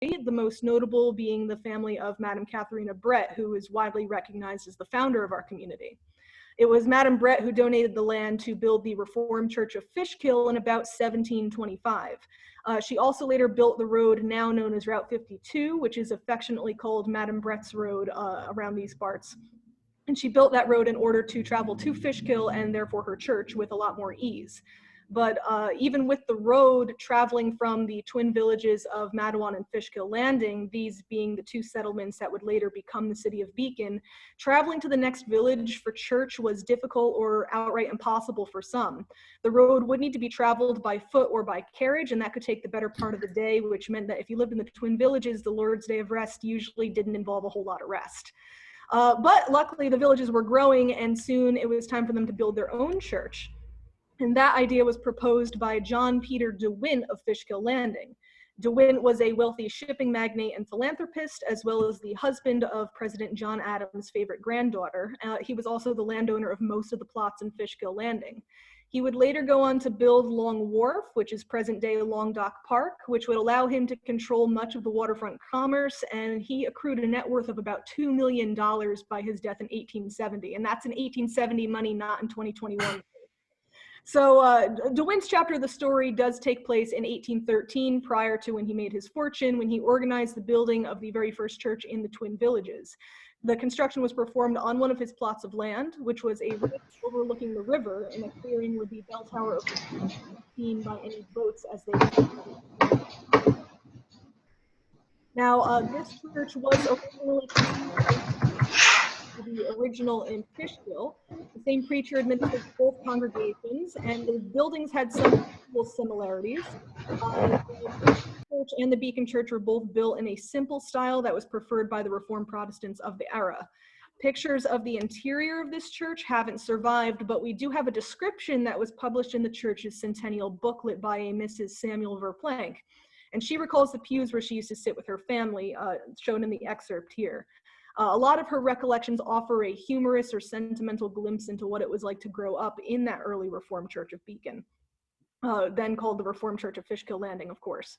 the most notable being the family of Madame Katharina Brett, who is widely recognized as the founder of our community. It was Madame Brett who donated the land to build the Reformed Church of Fishkill in about 1725. She also later built the road now known as Route 52, which is affectionately called Madame Brett's Road around these parts. And she built that road in order to travel to Fishkill and therefore her church with a lot more ease. But even with the road traveling from the twin villages of Madawan and Fishkill Landing, these being the two settlements that would later become the city of Beacon, traveling to the next village for church was difficult or outright impossible for some. The road would need to be traveled by foot or by carriage, and that could take the better part of the day, which meant that if you lived in the twin villages, the Lord's Day of Rest usually didn't involve a whole lot of rest. But luckily the villages were growing, and soon it was time for them to build their own church. And that idea was proposed by John Peter DeWint of Fishkill Landing. DeWint was a wealthy shipping magnate and philanthropist, as well as the husband of President John Adams' favorite granddaughter. He was also the landowner of most of the plots in Fishkill Landing. He would later go on to build Long Wharf, which is present-day Long Dock Park, which would allow him to control much of the waterfront commerce, and he accrued a net worth of about $2 million by his death in 1870, and that's in 1870 money, not in 2021. So DeWint's chapter of the story does take place in 1813, prior to when he made his fortune, when he organized the building of the very first church in the Twin Villages. The construction was performed on one of his plots of land, which was a ridge overlooking the river in a clearing where the bell tower of the church was seen by any boats as they came. Now, this church was originally the original in Fishkill. The same preacher administered both congregations, and the buildings had some similarities. The church and the Beacon Church were both built in a simple style that was preferred by the Reformed Protestants of the era. Pictures of the interior of this church haven't survived, but we do have a description that was published in the church's centennial booklet by a Mrs. Samuel Verplank. And she recalls the pews where she used to sit with her family, shown in the excerpt here. A lot of her recollections offer a humorous or sentimental glimpse into what it was like to grow up in that early Reformed Church of Beacon, then called the Reformed Church of Fishkill Landing, of course.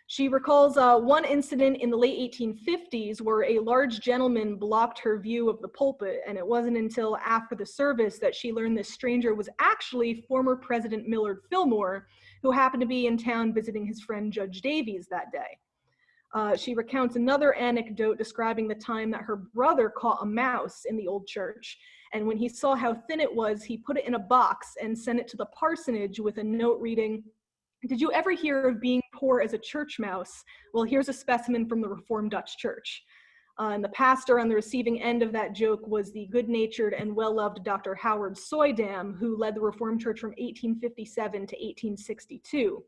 She recalls one incident in the late 1850s where a large gentleman blocked her view of the pulpit, and it wasn't until after the service that she learned this stranger was actually former President Millard Fillmore, who happened to be in town visiting his friend Judge Davies that day. She recounts another anecdote describing the time that her brother caught a mouse in the old church, and when he saw how thin it was, he put it in a box and sent it to the parsonage with a note reading, "Did you ever hear of being poor as a church mouse? Well, here's a specimen from the Reformed Dutch Church." And the pastor on the receiving end of that joke was the good-natured and well-loved Dr. Howard Soydam, who led the Reformed Church from 1857 to 1862.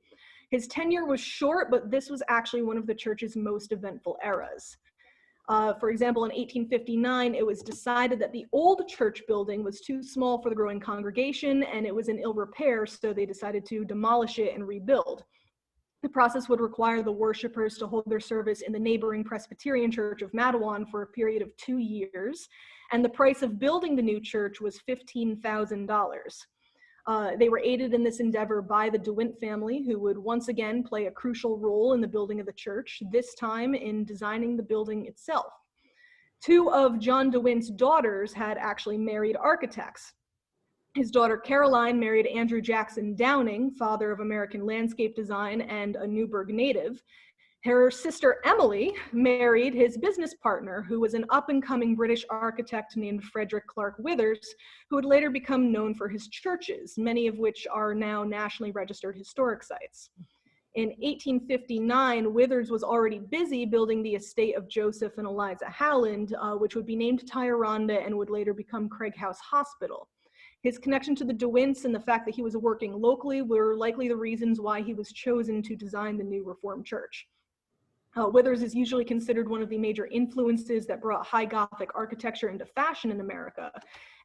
His tenure was short, but this was actually one of the church's most eventful eras. For example, in 1859, it was decided that the old church building was too small for the growing congregation, and it was in ill repair, so they decided to demolish it and rebuild. The process would require the worshipers to hold their service in the neighboring Presbyterian Church of Madawan for a period of 2 years, and the price of building the new church was $15,000. They were aided in this endeavor by the DeWint family, who would once again play a crucial role in the building of the church, this time in designing the building itself. 2 of John DeWint's daughters had actually married architects. His daughter Caroline married Andrew Jackson Downing, father of American landscape design and a Newburgh native. Her sister Emily married his business partner, who was an up-and-coming British architect named Frederick Clark Withers, who would later become known for his churches, many of which are now nationally registered historic sites. In 1859, Withers was already busy building the estate of Joseph and Eliza Howland, which would be named Tyranda and would later become Craig House Hospital. His connection to the DeWints and the fact that he was working locally were likely the reasons why he was chosen to design the new Reformed church. Withers is usually considered one of the major influences that brought high Gothic architecture into fashion in America.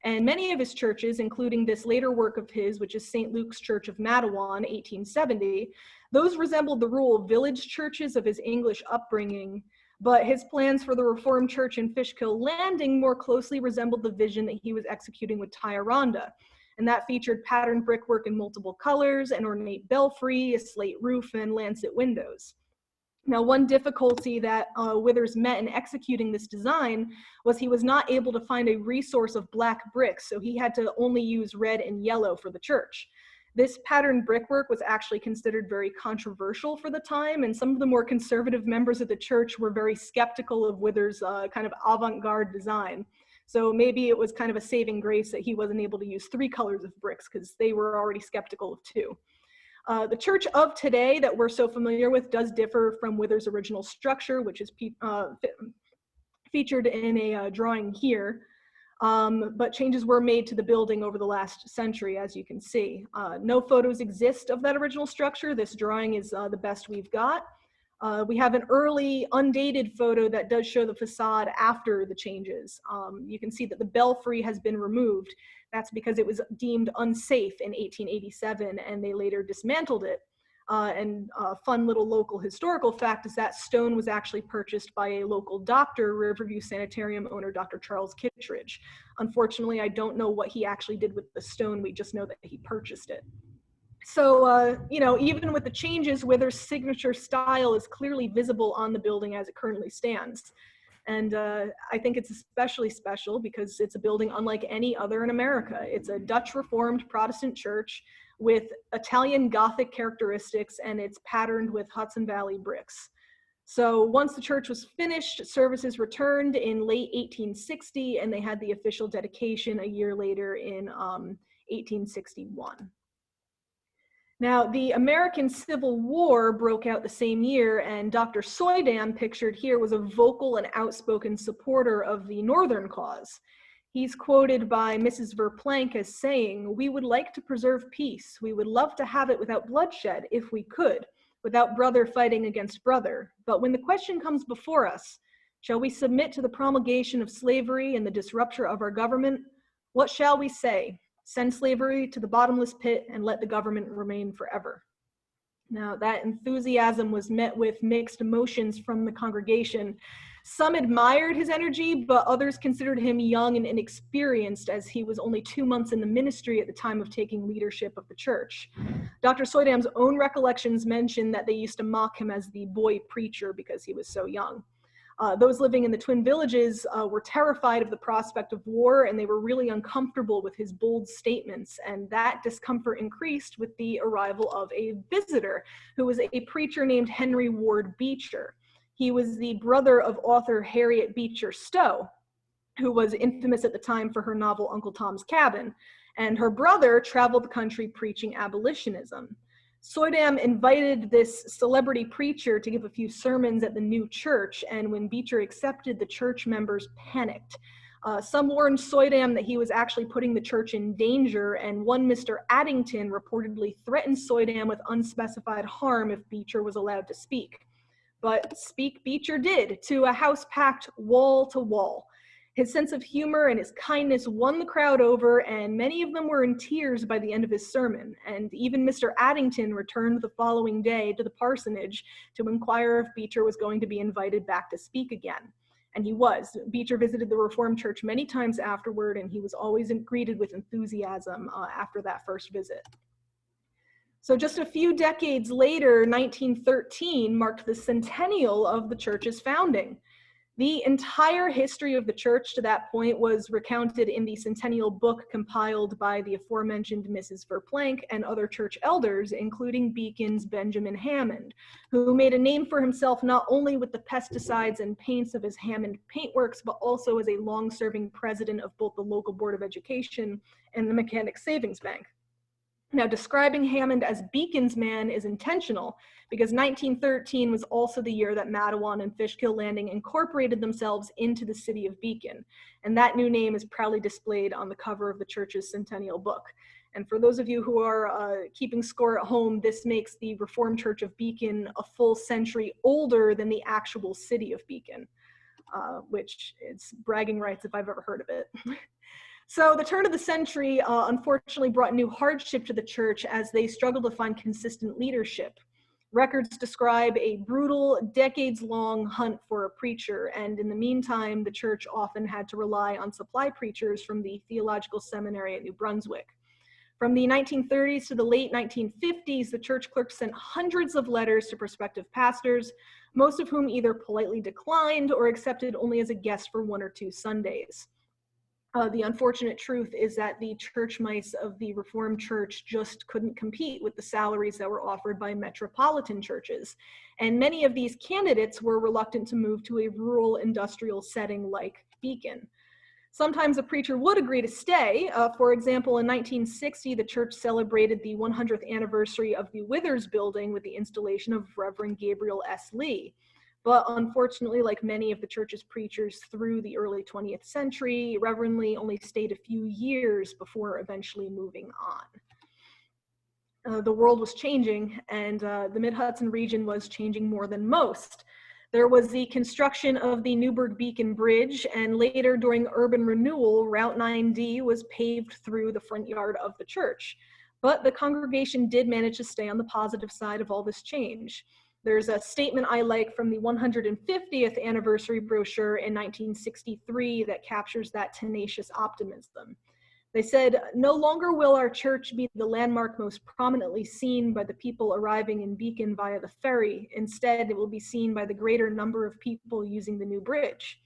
And many of his churches, including this later work of his, which is St. Luke's Church of Madawan, 1870, those resembled the rural village churches of his English upbringing, but his plans for the Reformed Church in Fishkill Landing more closely resembled the vision that he was executing with Tyranda. And that featured patterned brickwork in multiple colors, an ornate belfry, a slate roof, and lancet windows. Now, one difficulty that Withers met in executing this design was he was not able to find a resource of black bricks, so he had to only use red and yellow for the church. This patterned brickwork was actually considered very controversial for the time, and some of the more conservative members of the church were very skeptical of Withers' kind of avant-garde design. So maybe it was kind of a saving grace that he wasn't able to use 3 colors of bricks, because they were already skeptical of 2. The church of today that we're so familiar with does differ from Withers' original structure, which is featured in a drawing here. But changes were made to the building over the last century, as you can see. No photos exist of that original structure. This drawing is the best we've got. We have an early undated photo that does show the facade after the changes. You can see that the belfry has been removed. That's because it was deemed unsafe in 1887 and they later dismantled it. And a fun little local historical fact is that stone was actually purchased by a local doctor, Riverview Sanitarium owner, Dr. Charles Kittredge. Unfortunately, I don't know what he actually did with the stone. We just know that he purchased it. So, you know, even with the changes, Withers' signature style is clearly visible on the building as it currently stands. And I think it's especially special because it's a building unlike any other in America. It's a Dutch Reformed Protestant church with Italian Gothic characteristics, and it's patterned with Hudson Valley bricks. So once the church was finished, services returned in late 1860, and they had the official dedication a year later in 1861. Now, the American Civil War broke out the same year, and Dr. Soydam, pictured here, was a vocal and outspoken supporter of the Northern cause. He's quoted by Mrs. Verplanck as saying, "We would like to preserve peace. We would love to have it without bloodshed, if we could, without brother fighting against brother. But when the question comes before us, shall we submit to the promulgation of slavery and the disruption of our government? What shall we say? Send slavery to the bottomless pit and let the government remain forever." Now, that enthusiasm was met with mixed emotions from the congregation. Some admired his energy, but others considered him young and inexperienced, as he was only 2 months in the ministry at the time of taking leadership of the church. Dr. Soydam's own recollections mention that they used to mock him as the boy preacher because he was so young. Those living in the Twin Villages were terrified of the prospect of war, and they were really uncomfortable with his bold statements, and that discomfort increased with the arrival of a visitor who was a preacher named Henry Ward Beecher. He was the brother of author Harriet Beecher Stowe, who was infamous at the time for her novel Uncle Tom's Cabin, and her brother traveled the country preaching abolitionism. Soydam invited this celebrity preacher to give a few sermons at the new church, and when Beecher accepted, the church members panicked. Some warned Soydam that he was actually putting the church in danger, and one Mr. Addington reportedly threatened Soydam with unspecified harm if Beecher was allowed to speak. But speak Beecher did, to a house packed wall to wall. His sense of humor and his kindness won the crowd over, and many of them were in tears by the end of his sermon. And even Mr. Addington returned the following day to the parsonage to inquire if Beecher was going to be invited back to speak again. And he was. Beecher visited the Reformed Church many times afterward, and he was always greeted with enthusiasm after that first visit. So just a few decades later, 1913 marked the centennial of the church's founding. The entire history of the church to that point was recounted in the centennial book compiled by the aforementioned Mrs. Verplanck and other church elders, including Beacon's Benjamin Hammond, who made a name for himself not only with the pesticides and paints of his Hammond paintworks, but also as a long-serving president of both the local Board of Education and the Mechanics Savings Bank. Now, describing Hammond as Beacon's man is intentional because 1913 was also the year that Matawan and Fishkill Landing incorporated themselves into the city of Beacon, and that new name is proudly displayed on the cover of the church's centennial book. And for those of you who are keeping score at home, this makes the Reformed Church of Beacon a full century older than the actual city of Beacon, which is bragging rights if I've ever heard of it. So the turn of the century unfortunately brought new hardship to the church as they struggled to find consistent leadership. Records describe a brutal, decades-long hunt for a preacher, and in the meantime, the church often had to rely on supply preachers from the Theological Seminary at New Brunswick. From the 1930s to the late 1950s, the church clerk sent hundreds of letters to prospective pastors. most of whom either politely declined or accepted only as a guest for 1 or 2 Sundays. The unfortunate truth is that the church mice of the Reformed Church just couldn't compete with the salaries that were offered by metropolitan churches. And many of these candidates were reluctant to move to a rural industrial setting like Beacon. Sometimes a preacher would agree to stay. For example, in 1960, the church celebrated the 100th anniversary of the Withers building with the installation of Reverend Gabriel S. Lee. But unfortunately, like many of the church's preachers through the early 20th century, Reverend Lee only stayed a few years before eventually moving on. The world was changing, and the Mid-Hudson region was changing more than most. There was the construction of the Newburgh-Beacon Bridge, and later during urban renewal, Route 9D was paved through the front yard of the church. But the congregation did manage to stay on the positive side of all this change. There's a statement I like from the 150th anniversary brochure in 1963 that captures that tenacious optimism. They said, "No longer will our church be the landmark most prominently seen by the people arriving in Beacon via the ferry. Instead, it will be seen by the greater number of people using the new bridge."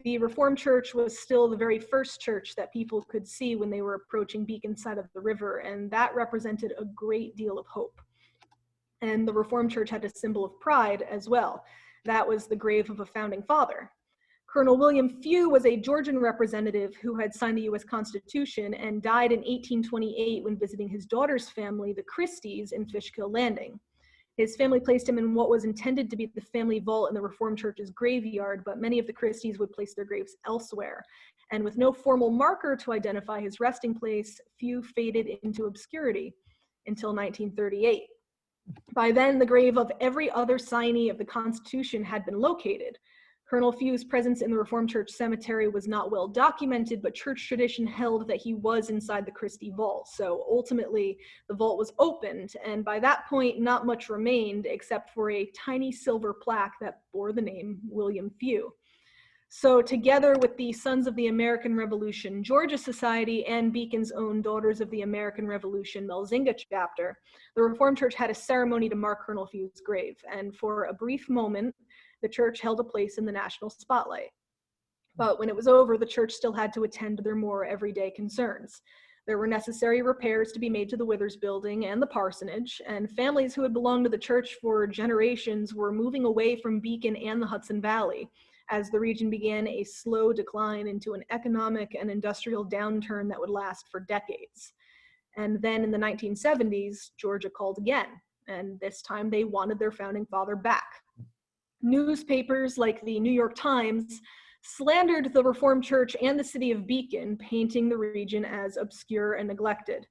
The Reformed Church was still the very first church that people could see when they were approaching Beacon side of the river, and that represented a great deal of hope. And the Reformed Church had a symbol of pride as well. That was the grave of a founding father. Colonel William Few was a Georgian representative who had signed the U.S. Constitution and died in 1828 when visiting his daughter's family, the Christies, in Fishkill Landing. His family placed him in what was intended to be the family vault in the Reformed Church's graveyard, but many of the Christies would place their graves elsewhere. And with no formal marker to identify his resting place, Few faded into obscurity until 1938. By then, the grave of every other signee of the Constitution had been located. Colonel Few's presence in the Reformed Church cemetery was not well documented, but church tradition held that he was inside the Christie vault. So ultimately, the vault was opened, and by that point, not much remained except for a tiny silver plaque that bore the name William Few. So together with the Sons of the American Revolution Georgia Society and Beacon's own Daughters of the American Revolution Melzinga chapter, the Reformed Church had a ceremony to mark Colonel Few's grave, and for a brief moment, the church held a place in the national spotlight. But when it was over, the church still had to attend to their more everyday concerns. There were necessary repairs to be made to the Withers building and the parsonage, and families who had belonged to the church for generations were moving away from Beacon and the Hudson Valley, as the region began a slow decline into an economic and industrial downturn that would last for decades. And then in the 1970s, Georgia called again, and this time they wanted their founding father back. Newspapers like the New York Times slandered the Reformed Church and the city of Beacon, painting the region as obscure and neglected.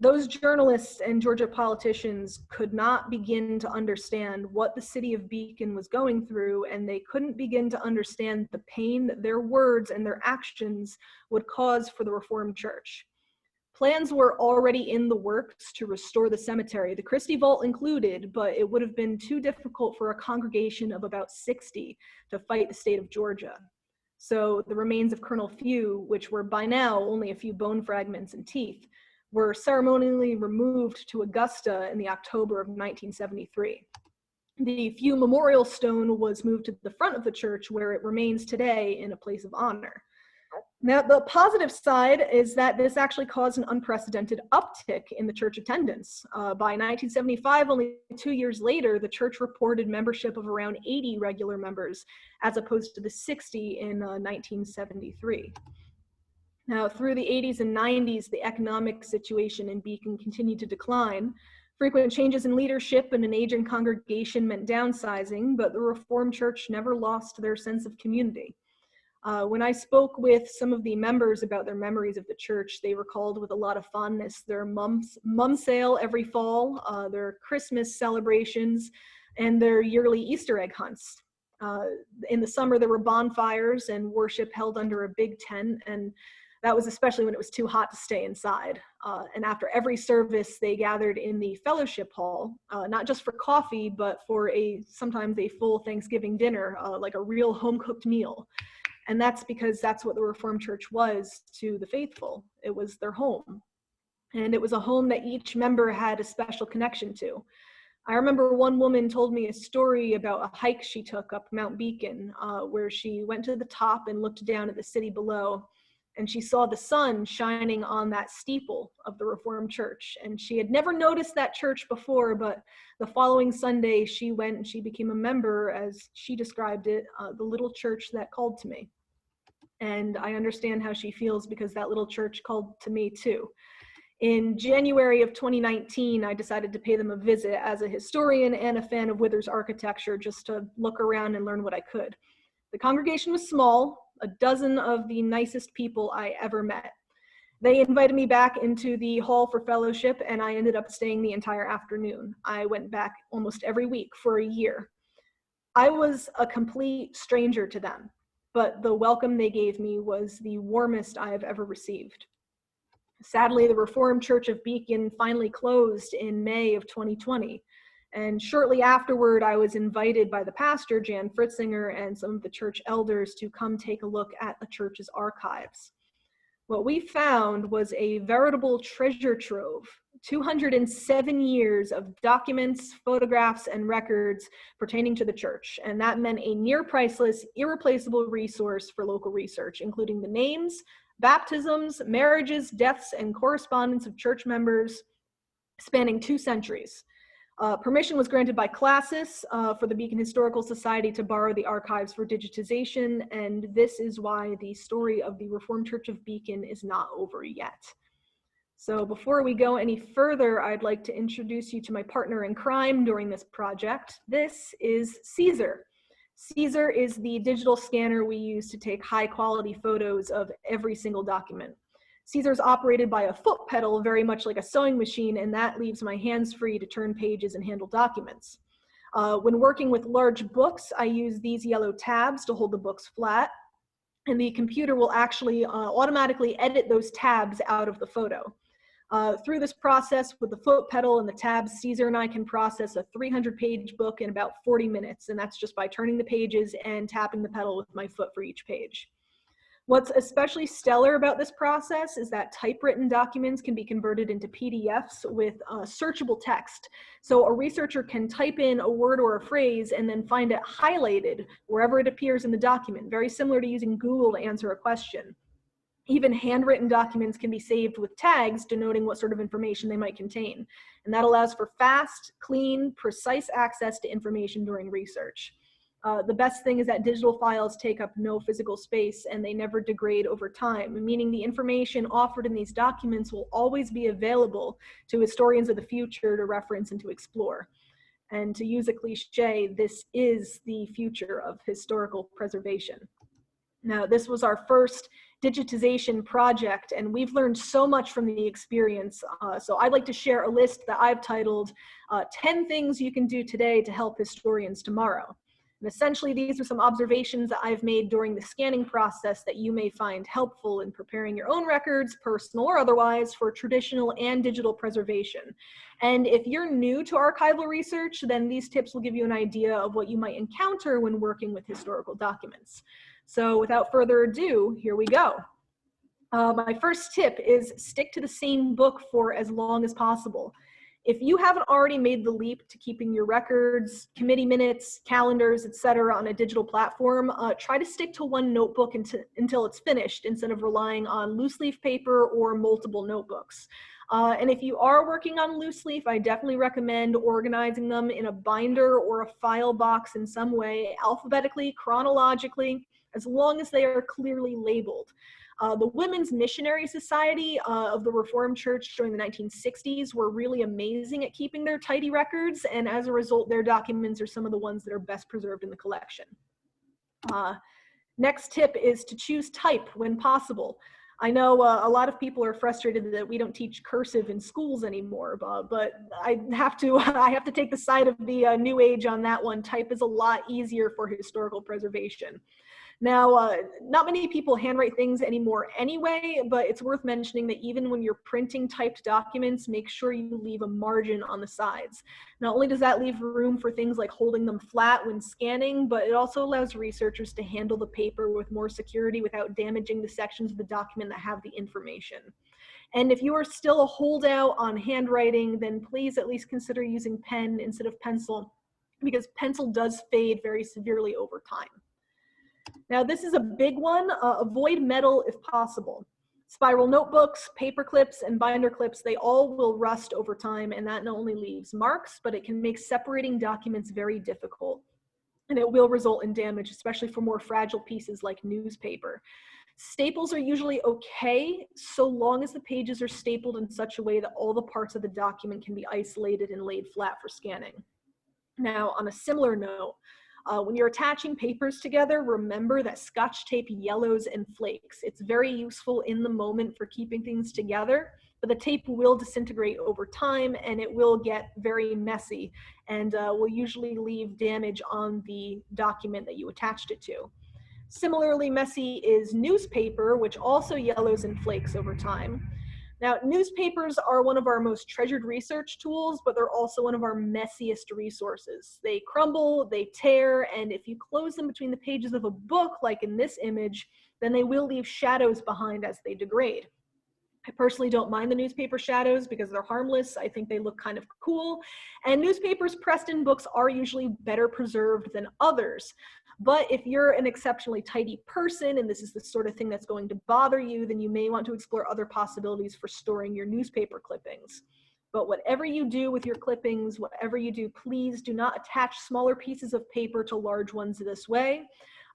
Those journalists and Georgia politicians could not begin to understand what the city of Beacon was going through, and they couldn't begin to understand the pain that their words and their actions would cause for the Reformed Church. Plans were already in the works to restore the cemetery, the Christie Vault included, but it would have been too difficult for a congregation of about 60 to fight the state of Georgia. So the remains of Colonel Few, which were by now only a few bone fragments and teeth, were ceremonially removed to Augusta in the October of 1973. The Few Memorial Stone was moved to the front of the church, where it remains today in a place of honor. Now, the positive side is that this actually caused an unprecedented uptick in the church attendance. By 1975, only 2 years later, the church reported membership of around 80 regular members, as opposed to the 60 in 1973. Now, through the 80s and 90s, the economic situation in Beacon continued to decline. Frequent changes in leadership and an aging congregation meant downsizing, but the Reformed Church never lost their sense of community. When I spoke with some of the members about their memories of the church, they recalled with a lot of fondness their mum sale every fall, their Christmas celebrations, and their yearly Easter egg hunts. In the summer, there were bonfires and worship held under a big tent, and that was especially when it was too hot to stay inside. And after every service, they gathered in the fellowship hall, not just for coffee, but for sometimes a full Thanksgiving dinner, like a real home-cooked meal. And that's because that's what the Reformed Church was to the faithful. It was their home. And it was a home that each member had a special connection to. I remember one woman told me a story about a hike she took up Mount Beacon, where she went to the top and looked down at the city below, and she saw the sun shining on that steeple of the Reformed Church. And she had never noticed that church before, but the following Sunday she went and she became a member, as she described it, the little church that called to me. And I understand how she feels, because that little church called to me too. In January of 2019, I decided to pay them a visit as a historian and a fan of Withers architecture, just to look around and learn what I could. The congregation was small, a dozen of the nicest people I ever met. They invited me back into the hall for fellowship, and I ended up staying the entire afternoon. I went back almost every week for a year. I was a complete stranger to them, but the welcome they gave me was the warmest I have ever received. Sadly, the Reformed Church of Beacon finally closed in May of 2020. And shortly afterward, I was invited by the pastor, Jan Fritzinger, and some of the church elders to come take a look at the church's archives. What we found was a veritable treasure trove, 207 years of documents, photographs, and records pertaining to the church. And that meant a near priceless, irreplaceable resource for local research, including the names, baptisms, marriages, deaths, and correspondence of church members spanning 2 centuries. Permission was granted by Classis for the Beacon Historical Society to borrow the archives for digitization, and this is why the story of the Reformed Church of Beacon is not over yet. So before we go any further, I'd like to introduce you to my partner in crime during this project. This is Caesar. Caesar is the digital scanner we use to take high quality photos of every single document. Caesar is operated by a foot pedal, very much like a sewing machine, and that leaves my hands free to turn pages and handle documents. When working with large books, I use these yellow tabs to hold the books flat, and the computer will actually automatically edit those tabs out of the photo. Through this process with the foot pedal and the tabs, Caesar and I can process a 300-page book in about 40 minutes, and that's just by turning the pages and tapping the pedal with my foot for each page. What's especially stellar about this process is that typewritten documents can be converted into PDFs with searchable text. So a researcher can type in a word or a phrase and then find it highlighted wherever it appears in the document, very similar to using Google to answer a question. Even handwritten documents can be saved with tags denoting what sort of information they might contain. And that allows for fast, clean, precise access to information during research. The best thing is that digital files take up no physical space and they never degrade over time, meaning the information offered in these documents will always be available to historians of the future to reference and to explore. And to use a cliche, this is the future of historical preservation. Now, this was our first digitization project, and we've learned so much from the experience. So I'd like to share a list that I've titled 10 Things You Can Do Today to Help Historians Tomorrow. And essentially, these are some observations that I've made during the scanning process that you may find helpful in preparing your own records, personal or otherwise, for traditional and digital preservation. And if you're new to archival research, then these tips will give you an idea of what you might encounter when working with historical documents. So without further ado, here we go. My first tip is stick to the same book for as long as possible. If you haven't already made the leap to keeping your records, committee minutes, calendars, etc. on a digital platform, try to stick to one notebook until it's finished instead of relying on loose leaf paper or multiple notebooks. And if you are working on loose leaf, I definitely recommend organizing them in a binder or a file box in some way, alphabetically, chronologically, as long as they are clearly labeled. The Women's Missionary Society of the Reformed Church during the 1960s were really amazing at keeping their tidy records, and as a result, their documents are some of the ones that are best preserved in the collection. Next tip is to choose type when possible. I know a lot of people are frustrated that we don't teach cursive in schools anymore, but I have to take the side of the new age on that one. Type is a lot easier for historical preservation. Now, not many people handwrite things anymore anyway, but it's worth mentioning that even when you're printing typed documents, make sure you leave a margin on the sides. Not only does that leave room for things like holding them flat when scanning, but it also allows researchers to handle the paper with more security without damaging the sections of the document that have the information. And if you are still a holdout on handwriting, then please at least consider using pen instead of pencil, because pencil does fade very severely over time. Now, this is a big one. Avoid metal if possible. Spiral notebooks, paper clips, and binder clips, they all will rust over time, and that not only leaves marks, but it can make separating documents very difficult. And it will result in damage, especially for more fragile pieces like newspaper. Staples are usually okay, so long as the pages are stapled in such a way that all the parts of the document can be isolated and laid flat for scanning. Now, on a similar note, when you're attaching papers together, remember that Scotch tape yellows and flakes. It's very useful in the moment for keeping things together, but the tape will disintegrate over time and it will get very messy and will usually leave damage on the document that you attached it to. Similarly messy is newspaper, which also yellows and flakes over time. Now, newspapers are one of our most treasured research tools, but they're also one of our messiest resources. They crumble, they tear, and if you close them between the pages of a book, like in this image, then they will leave shadows behind as they degrade. I personally don't mind the newspaper shadows because they're harmless. I think they look kind of cool. And newspapers pressed in books are usually better preserved than others. But if you're an exceptionally tidy person and this is the sort of thing that's going to bother you, then you may want to explore other possibilities for storing your newspaper clippings. But whatever you do with your clippings, whatever you do, please do not attach smaller pieces of paper to large ones this way.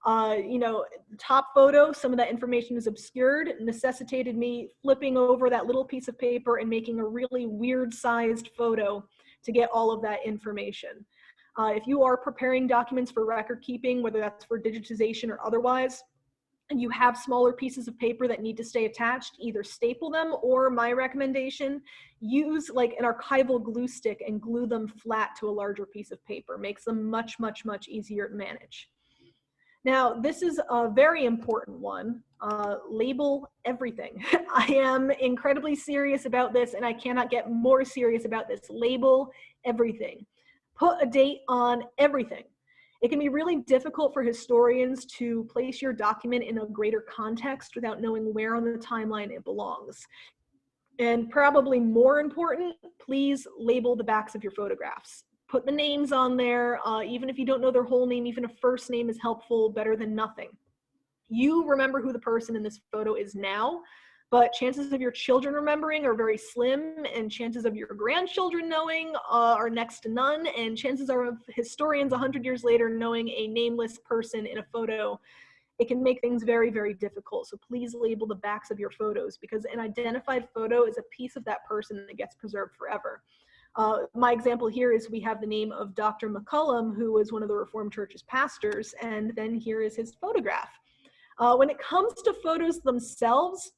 Top photo, some of that information is obscured, necessitated me flipping over that little piece of paper and making a really weird sized photo to get all of that information. If you are preparing documents for record keeping, whether that's for digitization or otherwise, and you have smaller pieces of paper that need to stay attached, either staple them or, my recommendation, use like an archival glue stick and glue them flat to a larger piece of paper. Makes them much, much, much easier to manage. Now, this is a very important one. Label everything. I am incredibly serious about this, and I cannot get more serious about this. Label everything. Put a date on everything. It can be really difficult for historians to place your document in a greater context without knowing where on the timeline it belongs. And probably more important, please label the backs of your photographs. Put the names on there, even if you don't know their whole name, even a first name is helpful, better than nothing. You remember who the person in this photo is now, but chances of your children remembering are very slim, and chances of your grandchildren knowing are next to none, and chances are of historians 100 years later knowing a nameless person in a photo. It can make things very, very difficult. So please label the backs of your photos, because an identified photo is a piece of that person that gets preserved forever. My example here is we have the name of Dr. McCullum, who was one of the Reformed Church's pastors, and then here is his photograph. When it comes to photos themselves,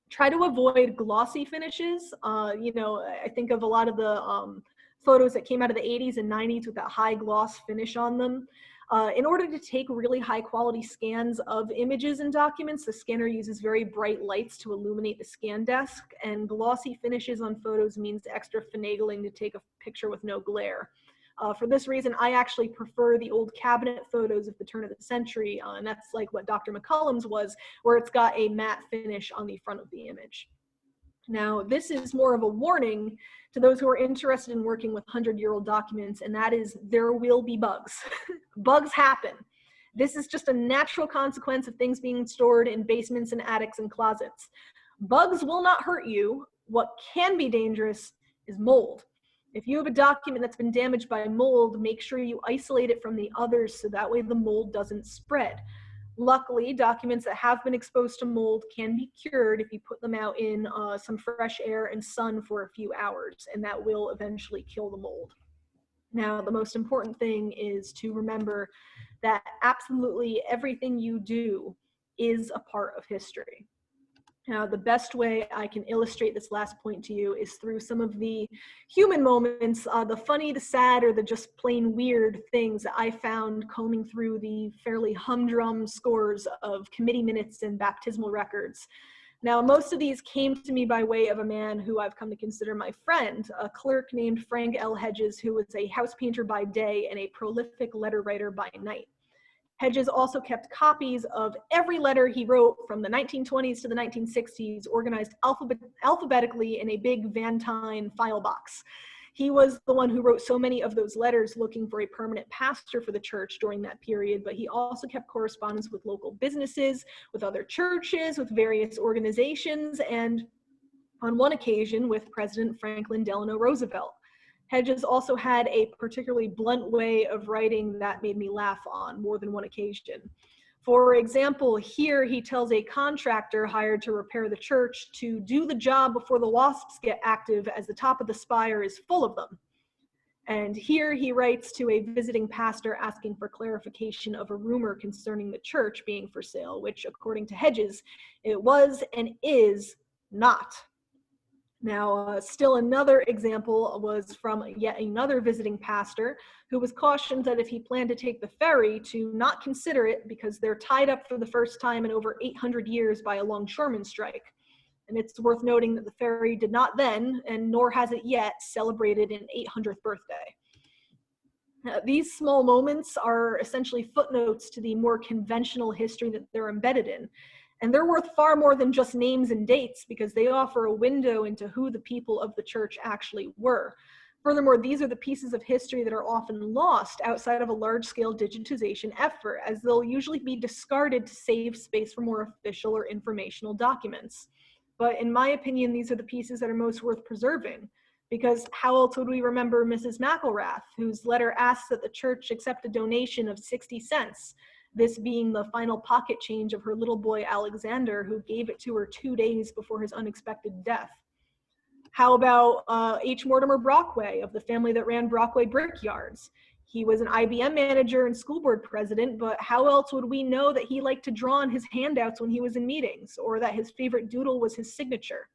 try to avoid glossy finishes. I think of a lot of the photos that came out of the 80s and 90s with that high gloss finish on them. In order to take really high quality scans of images and documents, the scanner uses very bright lights to illuminate the scan desk, and glossy finishes on photos means extra finagling to take a picture with no glare. For this reason, I actually prefer the old cabinet photos of the turn of the century, and that's like what Dr. McCullum's was, where it's got a matte finish on the front of the image. Now, this is more of a warning to those who are interested in working with 100-year-old documents, and that is there will be bugs. Bugs happen. This is just a natural consequence of things being stored in basements and attics and closets. Bugs will not hurt you. What can be dangerous is mold. If you have a document that's been damaged by mold, make sure you isolate it from the others so that way the mold doesn't spread. Luckily, documents that have been exposed to mold can be cured if you put them out in some fresh air and sun for a few hours, and that will eventually kill the mold. Now, the most important thing is to remember that absolutely everything you do is a part of history. Now, the best way I can illustrate this last point to you is through some of the human moments, the funny, the sad, or the just plain weird things that I found combing through the fairly humdrum scores of committee minutes and baptismal records. Now, most of these came to me by way of a man who I've come to consider my friend, a clerk named Frank L. Hedges, who was a house painter by day and a prolific letter writer by night. Hedges also kept copies of every letter he wrote from the 1920s to the 1960s, organized alphabetically in a big Van Tyne file box. He was the one who wrote so many of those letters looking for a permanent pastor for the church during that period, but he also kept correspondence with local businesses, with other churches, with various organizations, and on one occasion with President Franklin Delano Roosevelt. Hedges also had a particularly blunt way of writing that made me laugh on more than one occasion. For example, here he tells a contractor hired to repair the church to do the job before the wasps get active, as the top of the spire is full of them. And here he writes to a visiting pastor asking for clarification of a rumor concerning the church being for sale, which according to Hedges, it was and is not. Now, still another example was from yet another visiting pastor who was cautioned that if he planned to take the ferry, to not consider it because they're tied up for the first time in over 800 years by a longshoreman strike. And it's worth noting that the ferry did not then, and nor has it yet, celebrated an 800th birthday. These small moments are essentially footnotes to the more conventional history that they're embedded in. And they're worth far more than just names and dates because they offer a window into who the people of the church actually were. Furthermore, these are the pieces of history that are often lost outside of a large-scale digitization effort, as they'll usually be discarded to save space for more official or informational documents. But in my opinion, these are the pieces that are most worth preserving, because how else would we remember Mrs. McElrath, whose letter asks that the church accept a donation of 60 cents, this being the final pocket change of her little boy Alexander, who gave it to her 2 days before his unexpected death. How about H. Mortimer Brockway of the family that ran Brockway Brickyards? He was an IBM manager and school board president, but how else would we know that he liked to draw on his handouts when he was in meetings, or that his favorite doodle was his signature?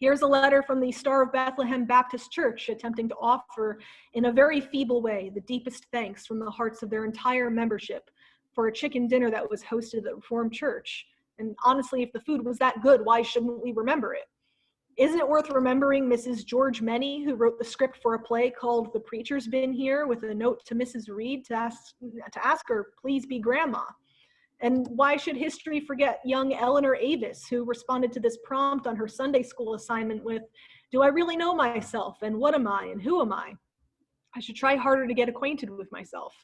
Here's a letter from the Star of Bethlehem Baptist Church attempting to offer, in a very feeble way, the deepest thanks from the hearts of their entire membership for a chicken dinner that was hosted at the Reformed Church. And honestly, if the food was that good, why shouldn't we remember it? Isn't it worth remembering Mrs. George Menny, who wrote the script for a play called The Preacher's Been Here, with a note to Mrs. Reed to ask her, please be grandma? And why should history forget young Eleanor Avis, who responded to this prompt on her Sunday school assignment with, do I really know myself, and what am I, and who am I? I should try harder to get acquainted with myself.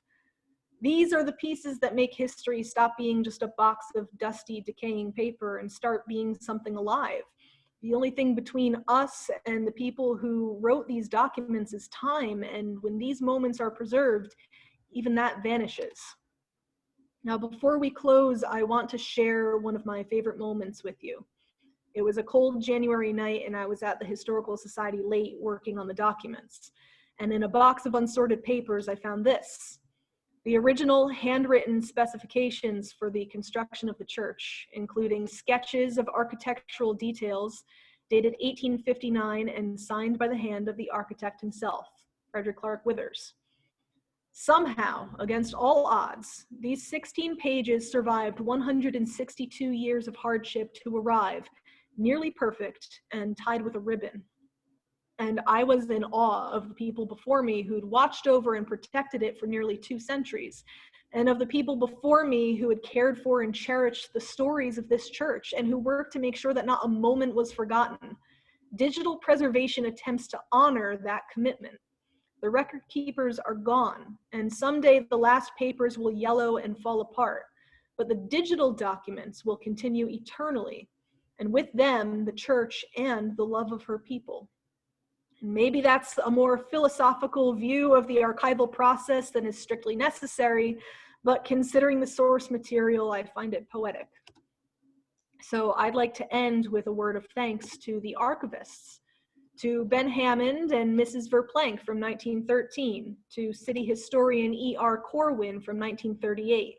These are the pieces that make history stop being just a box of dusty, decaying paper and start being something alive. The only thing between us and the people who wrote these documents is time, and when these moments are preserved, even that vanishes. Now, before we close, I want to share one of my favorite moments with you. It was a cold January night, and I was at the Historical Society late working on the documents. And in a box of unsorted papers, I found this: the original handwritten specifications for the construction of the church, including sketches of architectural details dated 1859 and signed by the hand of the architect himself, Frederick Clark Withers. Somehow, against all odds, these 16 pages survived 162 years of hardship to arrive, nearly perfect and tied with a ribbon. And I was in awe of the people before me who'd watched over and protected it for nearly 2 centuries, and of the people before me who had cared for and cherished the stories of this church and who worked to make sure that not a moment was forgotten. Digital preservation attempts to honor that commitment. The record keepers are gone, and someday the last papers will yellow and fall apart, but the digital documents will continue eternally, and with them, the church and the love of her people. And maybe that's a more philosophical view of the archival process than is strictly necessary, but considering the source material, I find it poetic. So I'd like to end with a word of thanks to the archivists, to Ben Hammond and Mrs. Verplank from 1913, to city historian E.R. Corwin from 1938,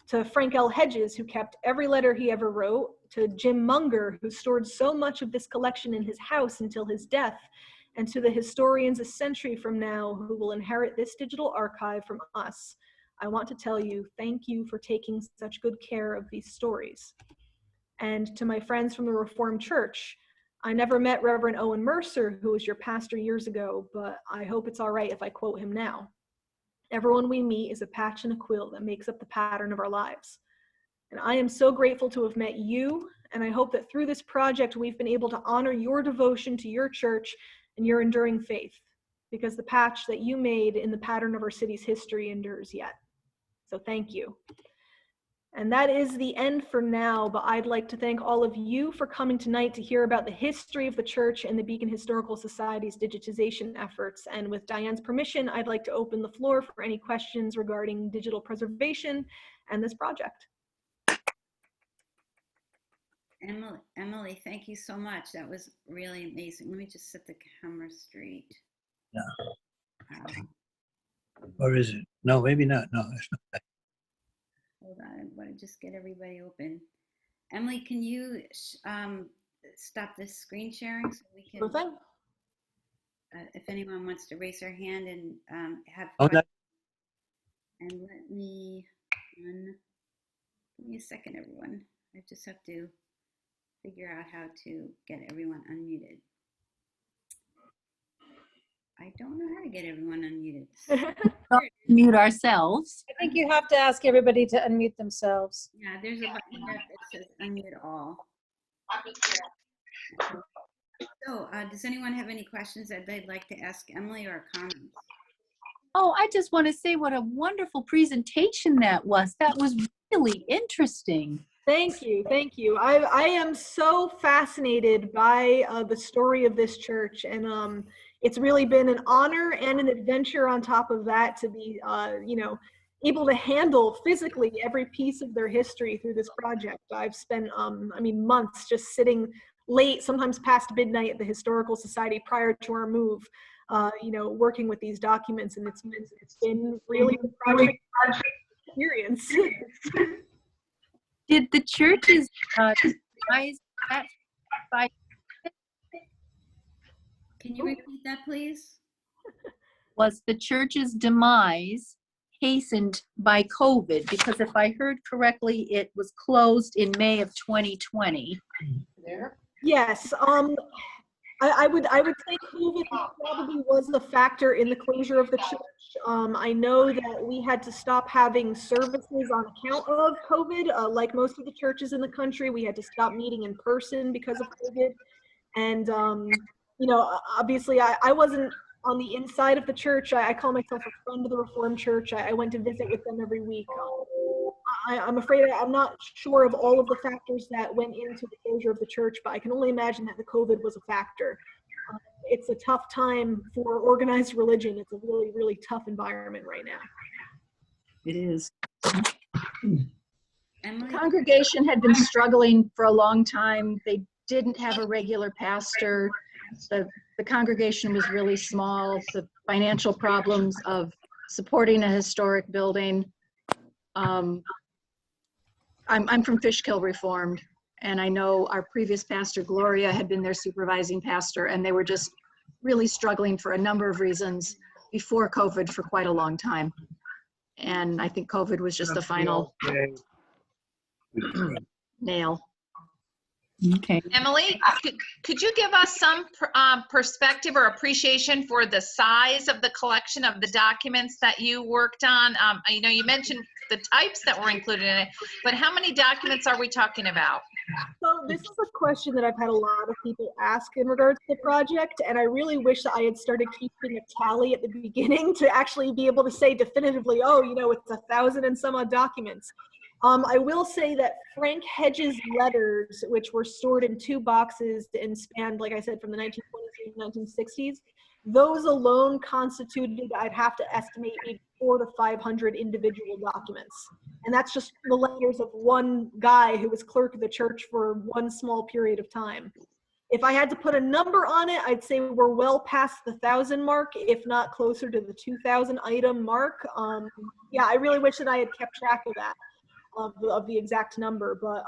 to Frank L. Hedges, who kept every letter he ever wrote, to Jim Munger, who stored so much of this collection in his house until his death, and to the historians a century from now who will inherit this digital archive from us. I want to tell you, thank you for taking such good care of these stories. And to my friends from the Reformed Church, I never met Reverend Owen Mercer, who was your pastor years ago, but I hope it's all right if I quote him now. Everyone we meet is a patch and a quill that makes up the pattern of our lives. And I am so grateful to have met you, and I hope that through this project we've been able to honor your devotion to your church and your enduring faith, because the patch that you made in the pattern of our city's history endures yet. So thank you. And that is the end for now, but I'd like to thank all of you for coming tonight to hear about the history of the church and the Beacon Historical Society's digitization efforts. And with Diane's permission, I'd like to open the floor for any questions regarding digital preservation and this project. Emily, thank you so much. That was really amazing. Let me just set the camera straight. Yeah. Or is it? No, maybe not. No, it's not. Hold on, I want to just get everybody open. Emily, can you stop this screen sharing so we can, Okay. if anyone wants to raise their hand and have Oh, questions. And let me, give me a second, everyone. I just have to figure out how to get everyone unmuted. I don't know how to get everyone unmuted. Mute ourselves. I think you have to ask everybody to unmute themselves. Yeah, there's a button that says unmute all. So, does anyone have any questions that they'd like to ask Emily or comments? Oh, I just want to say what a wonderful presentation that was. That was really interesting. Thank you, thank you. I am so fascinated by the story of this church, and it's really been an honor and an adventure on top of that to be, able to handle physically every piece of their history through this project. I've spent, months just sitting late, sometimes past midnight at the Historical Society prior to our move, working with these documents, and it's been really a project experience. Did the church's demise that by? Can you repeat that, please? Was the church's demise hastened by COVID? Because if I heard correctly, it was closed in May of 2020. Yes, I would say COVID probably was a factor in the closure of the church. I know that we had to stop having services on account of COVID. Like most of the churches in the country, we had to stop meeting in person because of COVID. And, obviously I wasn't on the inside of the church. I call myself a friend of the Reformed Church. I went to visit with them every week. I'm afraid I'm not sure of all of the factors that went into the closure of the church, but I can only imagine that the COVID was a factor. It's a tough time for organized religion. It's a really, really tough environment right now. It is. Emily? The congregation had been struggling for a long time. They didn't have a regular pastor. The congregation was really small. The financial problems of supporting a historic building. I'm from Fishkill Reformed, and I know our previous pastor, Gloria, had been their supervising pastor, and they were just really struggling for a number of reasons before COVID for quite a long time. And I think COVID was just the final nail. Okay. Emily, could you give us some perspective or appreciation for the size of the collection of the documents that you worked on? You mentioned the types that were included in it, but how many documents are we talking about? So this is a question that I've had a lot of people ask in regards to the project, and I really wish that I had started keeping a tally at the beginning to actually be able to say definitively, oh, it's 1,000 and some odd documents. I will say that Frank Hedges' letters, which were stored in 2 boxes and spanned, like I said, from the 1920s to 1960s, those alone constituted, I'd have to estimate, maybe 400 to 500 individual documents. And that's just the letters of one guy who was clerk of the church for one small period of time. If I had to put a number on it, I'd say we're well past the 1,000 mark, if not closer to the 2,000 item mark. Yeah, I really wish that I had kept track of that. Of the exact number, but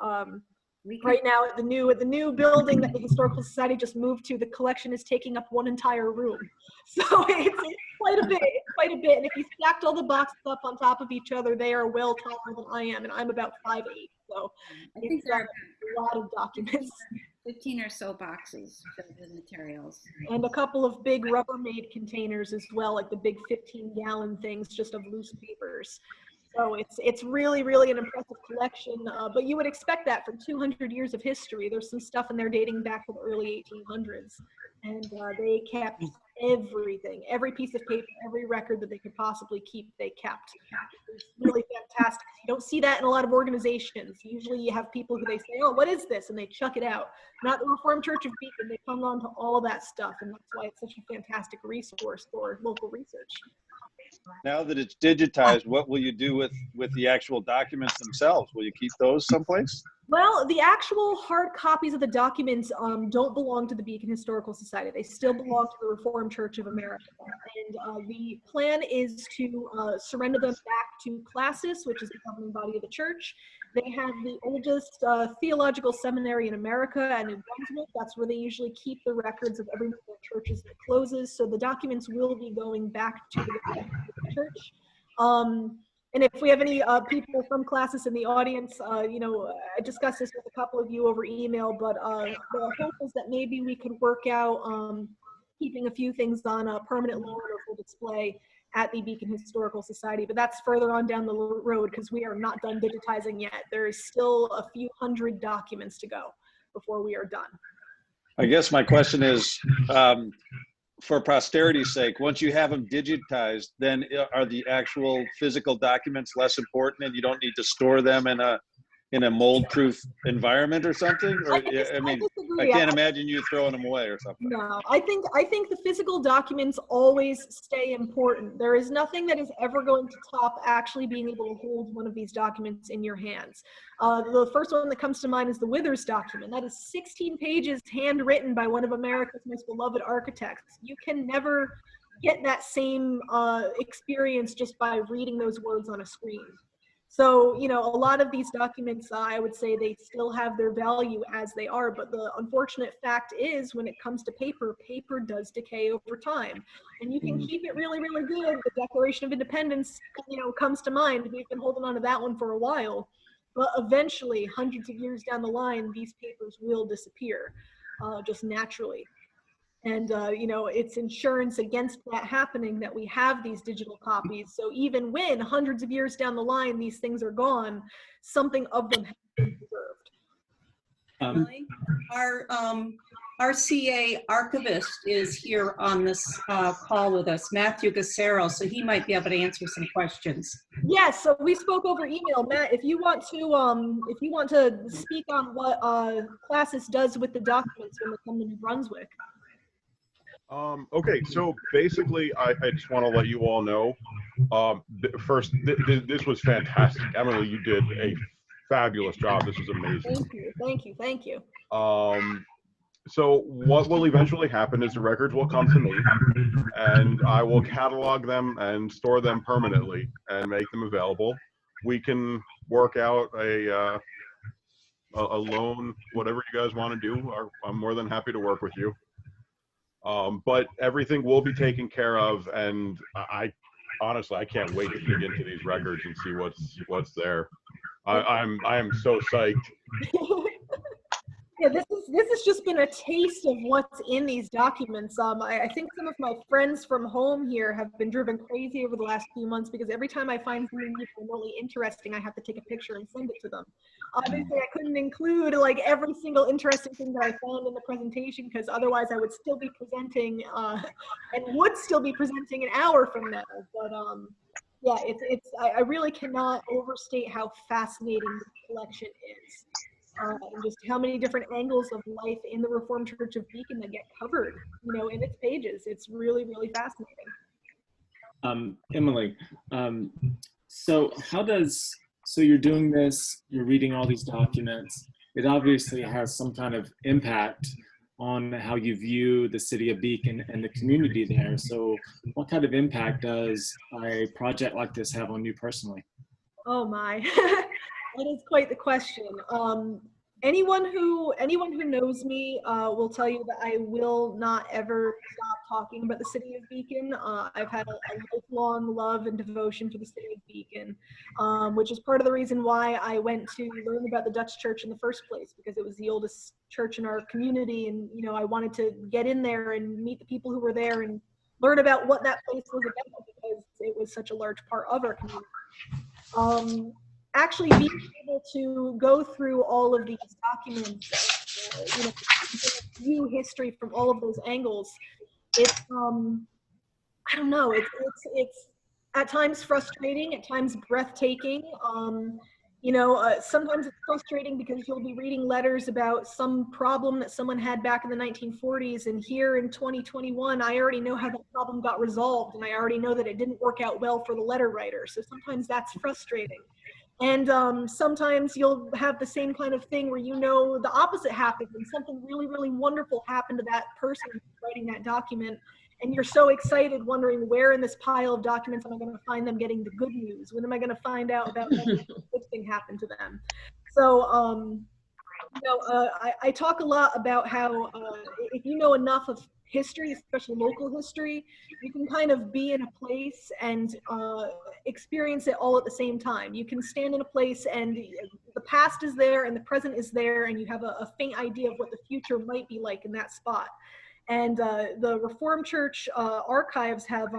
right now at the new building that the Historical Society just moved to, the collection is taking up one entire room. So it's quite a bit. And if you stacked all the boxes up on top of each other, they are well taller than I am, and I'm about 5'8". So I think it's a lot of documents. 15 or so boxes filled with materials. And a couple of big Rubbermaid containers as well, like the big 15-gallon things just of loose papers. So it's really, really an impressive collection, but you would expect that from 200 years of history. There's some stuff in there dating back to the early 1800s, and they kept everything, every piece of paper, every record that they could possibly keep, they kept. It's really fantastic. You don't see that in a lot of organizations. Usually you have people who they say, oh, what is this? And they chuck it out. Not the Reformed Church of Beacon. They hung on to all that stuff, and that's why it's such a fantastic resource for local research. Now that it's digitized, what will you do with the actual documents themselves? Will you keep those someplace? Well, the actual hard copies of the documents don't belong to the Beacon Historical Society. They still belong to the Reformed Church of America. And the plan is to surrender them back to Classis, which is the governing body of the church. They have the oldest theological seminary in America and in Brunswick. That's where they usually keep the records of every one of their churches that closes. So the documents will be going back to the church. And if we have any people from Classis in the audience, you know, I discussed this with a couple of you over email, but the hope is that maybe we could work out keeping a few things on a permanent loan or full display at the Beacon Historical Society, but that's further on down the road because we are not done digitizing yet. There is still a few hundred documents to go before we are done. I guess my question is, for posterity's sake, once you have them digitized, then are the actual physical documents less important and you don't need to store them in a mold-proof environment or something? Or I mean, I can't imagine you throwing them away or something. No, I think the physical documents always stay important. There is nothing that is ever going to top actually being able to hold one of these documents in your hands. The first one that comes to mind is the Withers document. That is 16 pages handwritten by one of America's most beloved architects. You can never get that same experience just by reading those words on a screen. So, you know, a lot of these documents, I would say they still have their value as they are, but the unfortunate fact is when it comes to paper, paper does decay over time. And you can keep it really, really good. The Declaration of Independence, you know, comes to mind. We've been holding on to that one for a while. But eventually, hundreds of years down the line, these papers will disappear just naturally. And, you know, it's insurance against that happening that we have these digital copies. So even when hundreds of years down the line, these things are gone, something of them has been preserved. Our CA archivist is here on this call with us, Matthew Gassero, so he might be able to answer some questions. Yes, so we spoke over email. Matt, if you want to speak on what Classis does with the documents when they come to New Brunswick. Okay, so basically, I just want to let you all know, first, this was fantastic. Emily, you did a fabulous job. This was amazing. Thank you, thank you, thank you. So what will eventually happen is the records will come to me, and I will catalog them and store them permanently and make them available. We can work out a loan, whatever you guys want to do. I'm more than happy to work with you. But everything will be taken care of, and I honestly, I can't wait to dig into these records and see what's there. I am so psyched. Yeah, this has just been a taste of what's in these documents. I think some of my friends from home here have been driven crazy over the last few months because every time I find something remotely interesting, I have to take a picture and send it to them. Obviously, I couldn't include like every single interesting thing that I found in the presentation because otherwise I would still be presenting and would still be presenting an hour from now. But yeah, I really cannot overstate how fascinating the collection is. And just how many different angles of life in the Reformed Church of Beacon that get covered, you know, in its pages. It's really, really fascinating. Emily, so you're doing this, you're reading all these documents. It obviously has some kind of impact on how you view the city of Beacon and the community there. So what kind of impact does a project like this have on you personally? Oh my, that is quite the question. anyone who knows me will tell you that I will not ever stop talking about the city of Beacon. I've had a lifelong love and devotion for the city of Beacon, which is part of the reason why I went to learn about the Dutch church in the first place, because it was the oldest church in our community, and I wanted to get in there and meet the people who were there and learn about what that place was about, because it was such a large part of our community. Actually being able to go through all of these documents, view history from all of those angles, it's I don't know, it's at times frustrating, at times breathtaking. Sometimes it's frustrating because you'll be reading letters about some problem that someone had back in the 1940s, and here in 2021, I already know how that problem got resolved, and I already know that it didn't work out well for the letter writer. So sometimes that's frustrating. And sometimes you'll have the same kind of thing where the opposite happened and something really, really wonderful happened to that person writing that document. And you're so excited, wondering where in this pile of documents am I going to find them getting the good news? When am I going to find out about when the good thing happened to them? So, I talk a lot about how if you know enough of history, especially local history, you can kind of be in a place and experience it all at the same time. You can stand in a place and the past is there and the present is there, and you have a faint idea of what the future might be like in that spot. And the Reformed Church archives have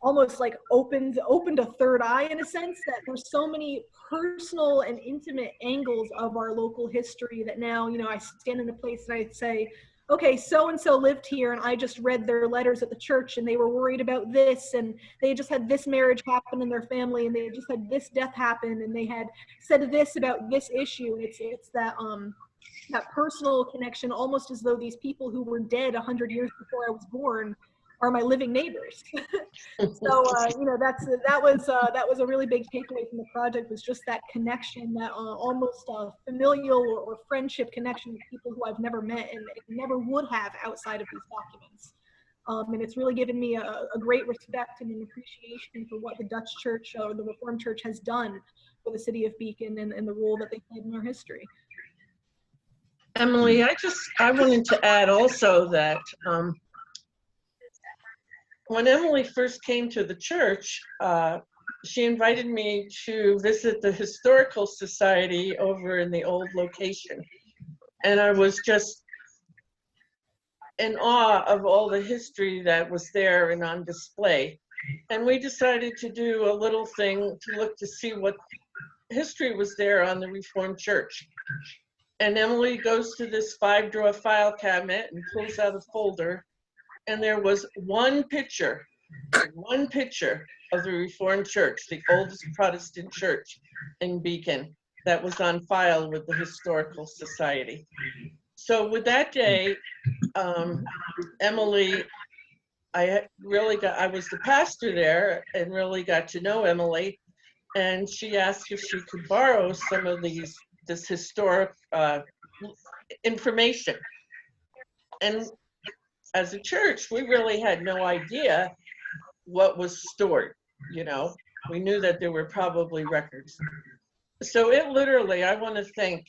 almost like opened a third eye, in a sense, that there's so many personal and intimate angles of our local history that now, I stand in a place and I say, okay, so-and-so lived here and I just read their letters at the church and they were worried about this, and they just had this marriage happen in their family, and they just had this death happen, and they had said this about this issue. It's that personal connection, almost as though these people who were dead 100 years before I was born are my living neighbors. So that was a really big takeaway from the project, was just that connection, that almost familial or friendship connection with people who I've never met and never would have outside of these documents. And it's really given me a great respect and an appreciation for what the Dutch Church or the Reformed Church has done for the city of Beacon and the role that they played in our history. Emily, I wanted to add also that when Emily first came to the church, she invited me to visit the Historical Society over in the old location. And I was just in awe of all the history that was there and on display. And we decided to do a little thing to look to see what history was there on the Reformed Church. And Emily goes to this 5-drawer file cabinet and pulls out a folder, and there was one picture of the Reformed Church, the oldest Protestant church in Beacon, that was on file with the Historical Society. So with that day, Emily, I was the pastor there and really got to know Emily, and she asked if she could borrow some of this historic information. And as a church, we really had no idea what was stored, We knew that there were probably records. So it literally, I want to thank,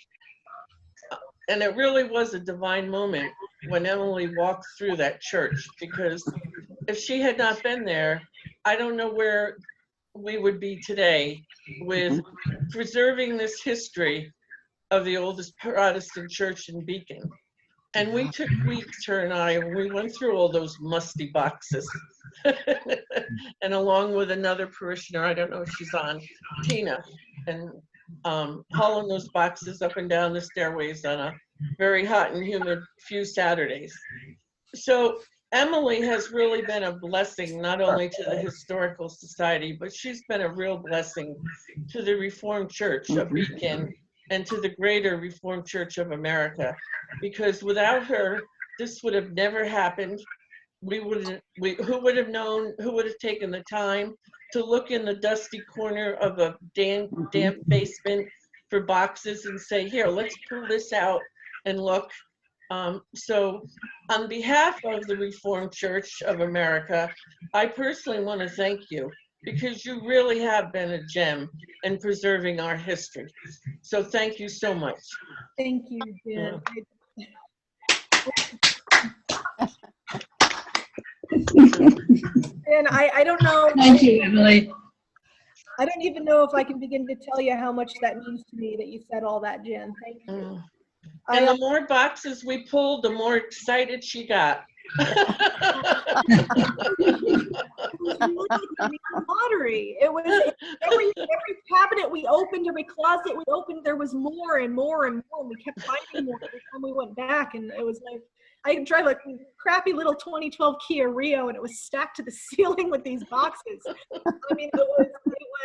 and it really was a divine moment when Emily walked through that church, because if she had not been there, I don't know where we would be today with preserving this history of the oldest Protestant church in Beacon. And we took weeks, her and I, we went through all those musty boxes. And along with another parishioner, I don't know if she's on, Tina, and hauling those boxes up and down the stairways on a very hot and humid few Saturdays. So Emily has really been a blessing, not only to the Historical Society, but she's been a real blessing to the Reformed Church of Beacon and to the greater Reformed Church of America, because without her, this would have never happened. Who would have known, who would have taken the time to look in the dusty corner of a damp basement for boxes and say, here, let's pull this out and look. So on behalf of the Reformed Church of America, I personally want to thank you, because you really have been a gem in preserving our history. So thank you so much. Thank you, Jen. And I don't know. Thank you, Emily. I don't even know if I can begin to tell you how much that means to me that you said all that, Jen. Thank you. And the more boxes we pulled, the more excited she got. Lottery. It was every cabinet we opened, every closet we opened, there was more and more and more, and we kept finding more every time we went back. And it was like, I drive a crappy little 2012 Kia Rio, and it was stacked to the ceiling with these boxes. I mean, it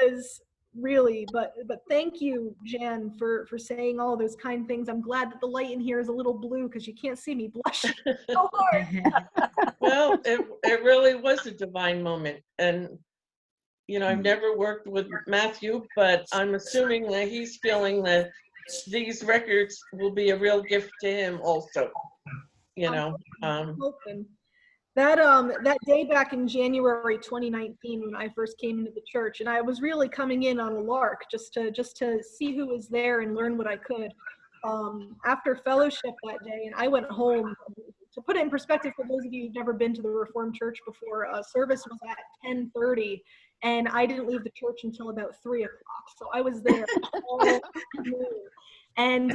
was really, but thank you, Jen, for saying all those kind things. I'm glad that the light in here is a little blue because you can't see me blushing so hard. Well, it really was a divine moment. And, you know, I've never worked with Matthew, but I'm assuming that he's feeling that these records will be a real gift to him also, you know. That day back in January 2019, when I first came into the church, and I was really coming in on a lark just to see who was there and learn what I could. After fellowship that day, and I went home. To put it in perspective for those of you who've never been to the Reformed Church before, service was at 10:30, and I didn't leave the church until about 3 o'clock. So I was there all noon. And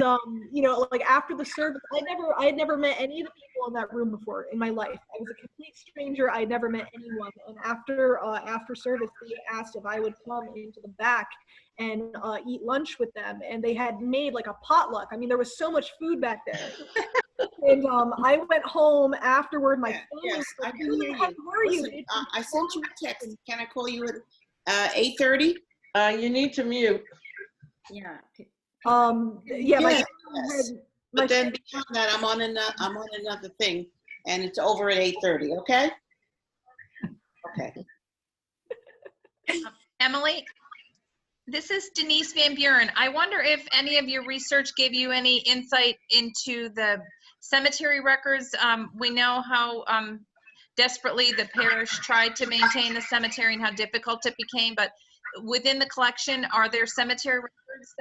you know, like after the service, I had never met any of the people in that room before in my life. I was a complete stranger. I had never met anyone. And after service, they asked if I would come into the back and eat lunch with them. And they had made like a potluck. I mean, there was so much food back there. And I went home afterward. My family yes, was like, I can hear you. Where are you? Listen, I sent you a text. Can I call you at 8:30? You need to mute. Yeah. Yeah. Yes. But then beyond that, I'm on another thing, and it's over at 8:30. Okay. Okay. Emily, this is Denise Van Buren. I wonder if any of your research gave you any insight into the cemetery records. We know how desperately the parish tried to maintain the cemetery and how difficult it became, but within the collection, are there cemetery records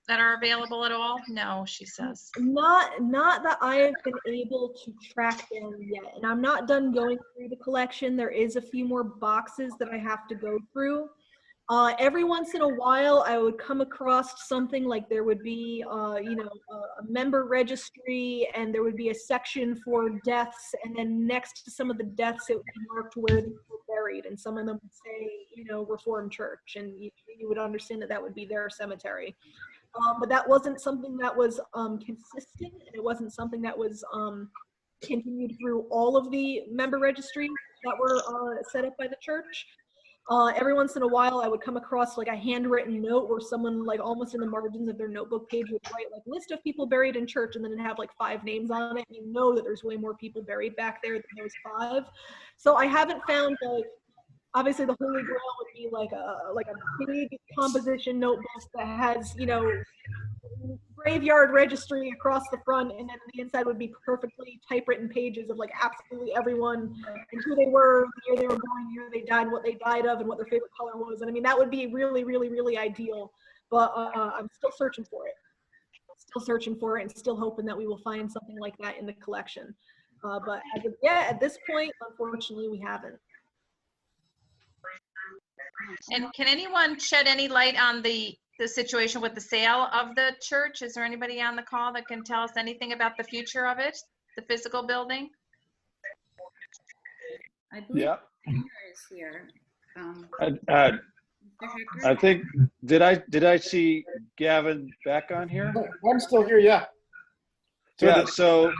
that are available at all? No, she says. Not that I have been able to track down yet, and I'm not done going through the collection. There is a few more boxes that I have to go through. Every once in a while, I would come across something like there would be, you know, a member registry, and there would be a section for deaths, and then next to some of the deaths, it would be marked where they were buried, and some of them would say, you know, Reformed Church, and you would understand that that would be their cemetery. But that wasn't something that was consistent, and it wasn't something that was continued through all of the member registries that were set up by the church. Every once in a while, I would come across like a handwritten note where someone, like almost in the margins of their notebook page, would write like list of people buried in church, and then it'd have like 5 names on it. You know that there's way more people buried back there than those 5. So I haven't found like, obviously the Holy Grail would be like a big composition notebook that has, you know, graveyard registry across the front, and then the inside would be perfectly typewritten pages of like absolutely everyone and who they were, the year they were born, the year they died, what they died of, and what their favorite color was. And I mean, that would be really, really, really ideal. But I'm still searching for it. And still hoping that we will find something like that in the collection. But as of yet, at this point, unfortunately, we haven't. And can anyone shed any light on the situation with the sale of the church? Is there anybody on the call that can tell us anything about the future of it, the physical building? I believe Yeah. is here. I think, did I see Gavin back on here? I'm still here, yeah. Yeah, so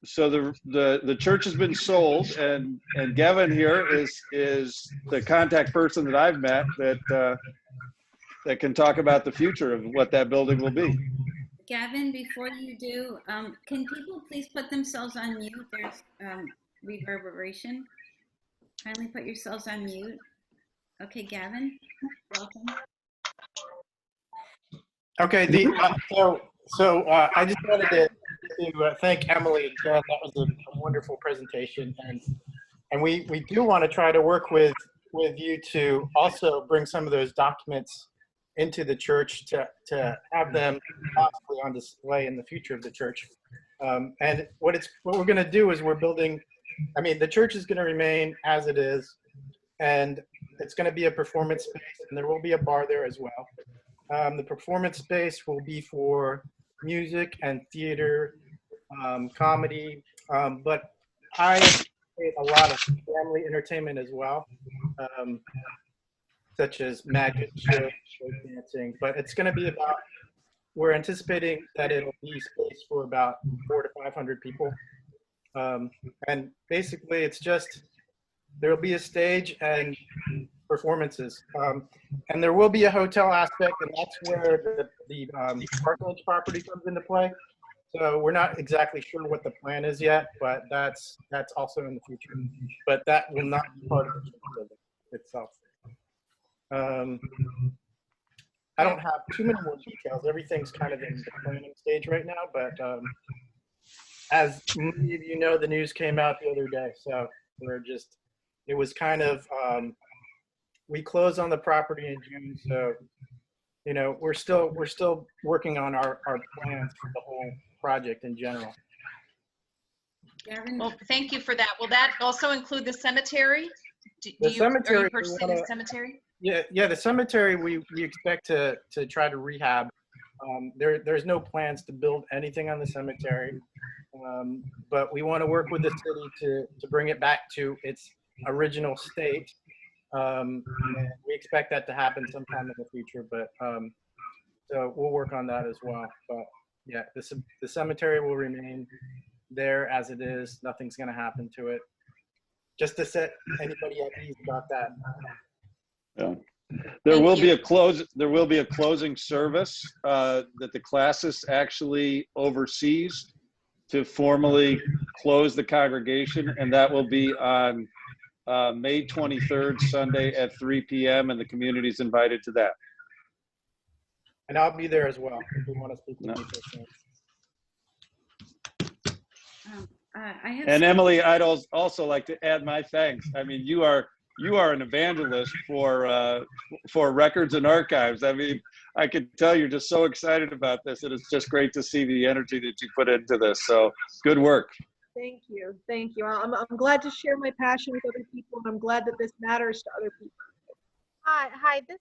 the church has been sold, and Gavin here is the contact person that I've met that can talk about the future of what that building will be. Gavin, before you do, can people please put themselves on mute? There's reverberation. Kindly put yourselves on mute. Okay, Gavin, welcome. Okay, so I just wanted to thank Emily and Jen. That was a wonderful presentation, and we do want to try to work with with you to also bring some of those documents into the church to have them possibly on display in the future of the church. And what we're going to do is we're building, I mean, the church is going to remain as it is, and it's going to be a performance space, and there will be a bar there as well. The performance space will be for music and theater, comedy, but I anticipate a lot of family entertainment as well, such as magic shows, dancing. But it's going to be about, we're anticipating that it'll be space for about 400 to 500 people. And basically, it's just, there'll be a stage and performances. And there will be a hotel aspect, and that's where the Parklands property comes into play. So we're not exactly sure what the plan is yet, but that's also in the future. But that will not be part of the building itself. I don't have too many more details. Everything's kind of in the planning stage right now, but as many of you know, the news came out the other day. So it was kind of, we closed on the property in June. So, you know, we're still working on our plans for the whole project in general. Gavin? Well, thank you for that. Will that also include the cemetery? The cemetery, are you purchasing the cemetery? Yeah, the cemetery we expect to try to rehab. There's no plans to build anything on the cemetery, but we want to work with the city to bring it back to its original state. And we expect that to happen sometime in the future, but so we'll work on that as well. But yeah, the cemetery will remain there as it is. Nothing's going to happen to it. Just to set anybody at ease about that. Yeah. There will be a closing service that the classis actually oversees to formally close the congregation, and that will be on May 23rd, Sunday at 3 p.m. and the community is invited to that. And I'll be there as well if you want to speak with me personally. And Emily, I'd also like to add my thanks. I mean, you are an evangelist for records and archives. I mean, I can tell you're just so excited about this, and it's just great to see the energy that you put into this. So good work. Thank you. Thank you. I'm glad to share my passion with other people, and I'm glad that this matters to other people. Hi. This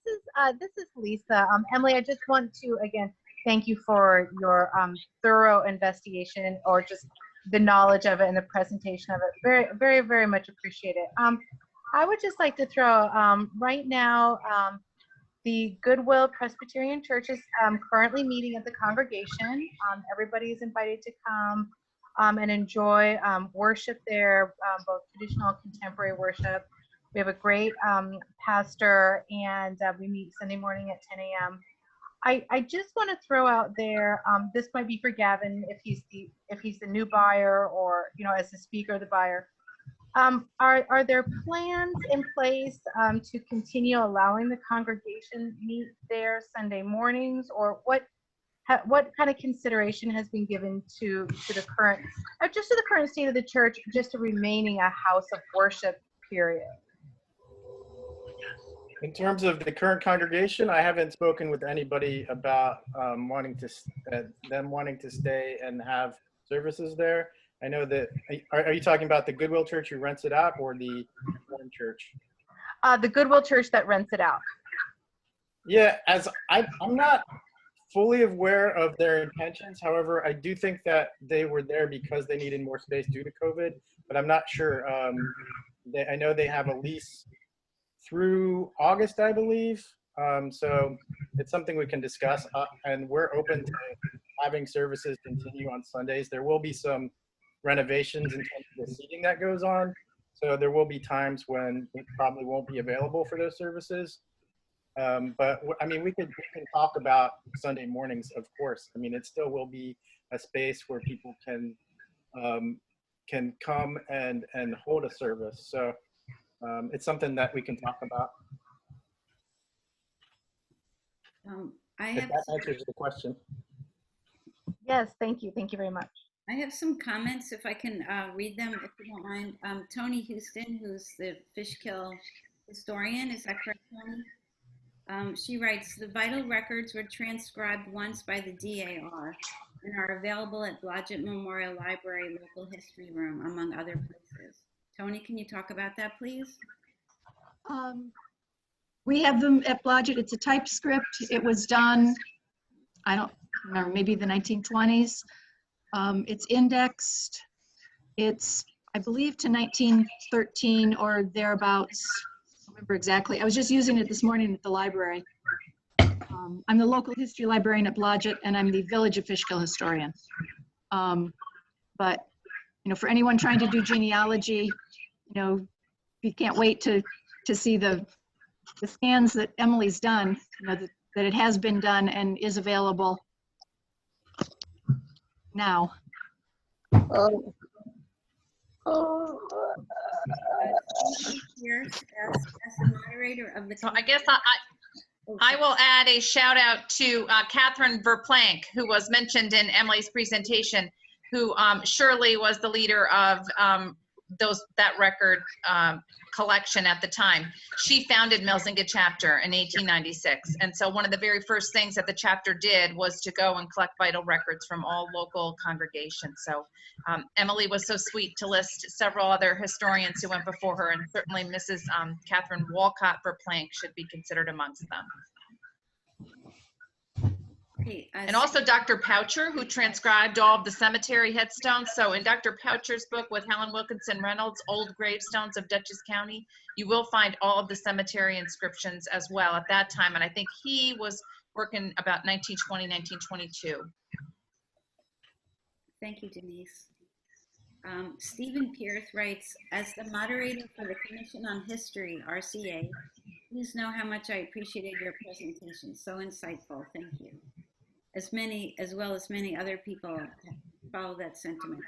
is Lisa. Emily, I just want to again thank you for your thorough investigation, or just the knowledge of it and the presentation of it. Very, very, very much appreciate it. I would just like to throw right now. The Goodwill Presbyterian Church is currently meeting at the congregation. Everybody is invited to come and enjoy worship there, both traditional and contemporary worship. We have a great pastor, and we meet Sunday morning at 10 a.m. I just want to throw out there, this might be for Gavin if he's the new buyer, or as the speaker of the buyer. Are there plans in place to continue allowing the congregation meet there Sunday mornings, or what kind of consideration has been given to the current, just to the current state of the church, just to remaining a house of worship, period? In terms of the current congregation, I haven't spoken with anybody about them wanting to stay and have services there. I know that, are you talking about the Goodwill Church who rents it out, or the Reformed Church? The Goodwill Church that rents it out. Yeah, I'm not fully aware of their intentions. However, I do think that they were there because they needed more space due to COVID, but I'm not sure. I know they have a lease through August, I believe. So it's something we can discuss, and we're open to having services continue on Sundays. There will be some renovations in terms of the seating that goes on. So there will be times when it probably won't be available for those services. But I mean, we can talk about Sunday mornings, of course. I mean, it still will be a space where people can come and hold a service. So it's something that we can talk about. If that answers the question. Yes, thank you. Thank you very much. I have some comments, if I can read them, if you don't mind. Tony Houston, who's the Fishkill historian. Is that correct, Tony? She writes, the vital records were transcribed once by the DAR and are available at Blodgett Memorial Library Local History Room, among other places. Tony, can you talk about that, please? We have them at Blodgett. It's a typescript. It was done, I don't remember, maybe the 1920s. It's indexed. It's, I believe, to 1913 or thereabouts. I don't remember exactly. I was just using it this morning at the library. I'm the local history librarian at Blodgett, and I'm the Village of Fishkill historian. But, you know, for anyone trying to do genealogy, you know, you can't wait to see the scans that Emily's done, you know, that it has been done and is available now. Pierce, as the moderator of the. So I guess I will add a shout out to Catherine Verplank, who was mentioned in Emily's presentation, who surely was the leader of that record collection at the time. She founded Milzinga chapter in 1896. And so one of the very first things that the chapter did was to go and collect vital records from all local congregations. So Emily was so sweet to list several other historians who went before her, and certainly Mrs. Catherine Walcott Verplank should be considered amongst them. Okay, And also Dr. Poucher, who transcribed all of the cemetery headstones. So in Dr. Poucher's book with Helen Wilkinson Reynolds, Old Gravestones of Dutchess County, you will find all of the cemetery inscriptions as well at that time. And I think he was working about 1920, 1922. Thank you, Denise. Stephen Pierce writes, as the moderator for the Commission on History, RCA, please know how much I appreciated your presentation. So insightful. Thank you. As well as many other people follow that sentiment.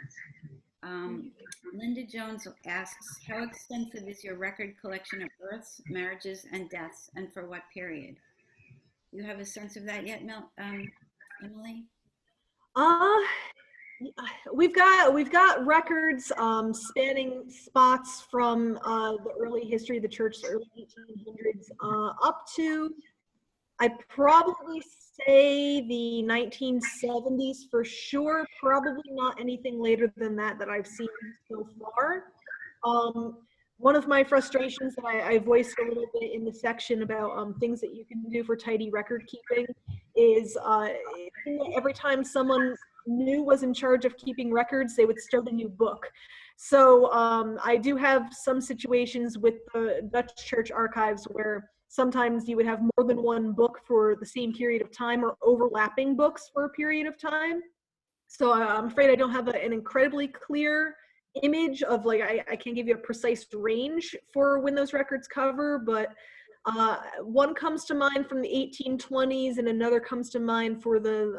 Linda Jones asks, how extensive is your record collection of births, marriages, and deaths, and for what period? Do you have a sense of that yet, Emily? We've got records spanning spots from the early history of the church, the early 1800s, up to, I'd probably say the 1970s for sure. Probably not anything later than that I've seen so far. One of my frustrations that I voiced a little bit in the section about things that you can do for tidy record keeping is every time someone new was in charge of keeping records, they would start a new book. So I do have some situations with the Dutch Church archives where sometimes you would have more than one book for the same period of time, or overlapping books for a period of time. So I'm afraid I don't have an incredibly clear image of, like, I can't give you a precise range for when those records cover, but one comes to mind from the 1820s and another comes to mind for the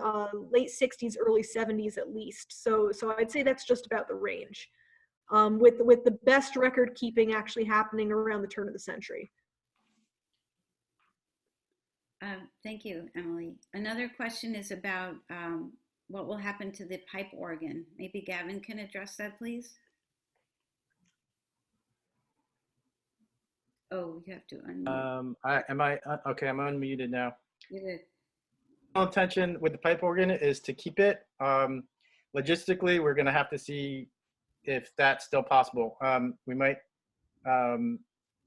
late 60s, early 70s at least. So I'd say that's just about the range, with the best record keeping actually happening around the turn of the century. Thank you, Emily. Another question is about what will happen to the pipe organ. Maybe Gavin can address that, please. Oh, you have to unmute. Okay, I'm unmuted now. You're good. My intention with the pipe organ is to keep it. Logistically, we're gonna have to see if that's still possible. We might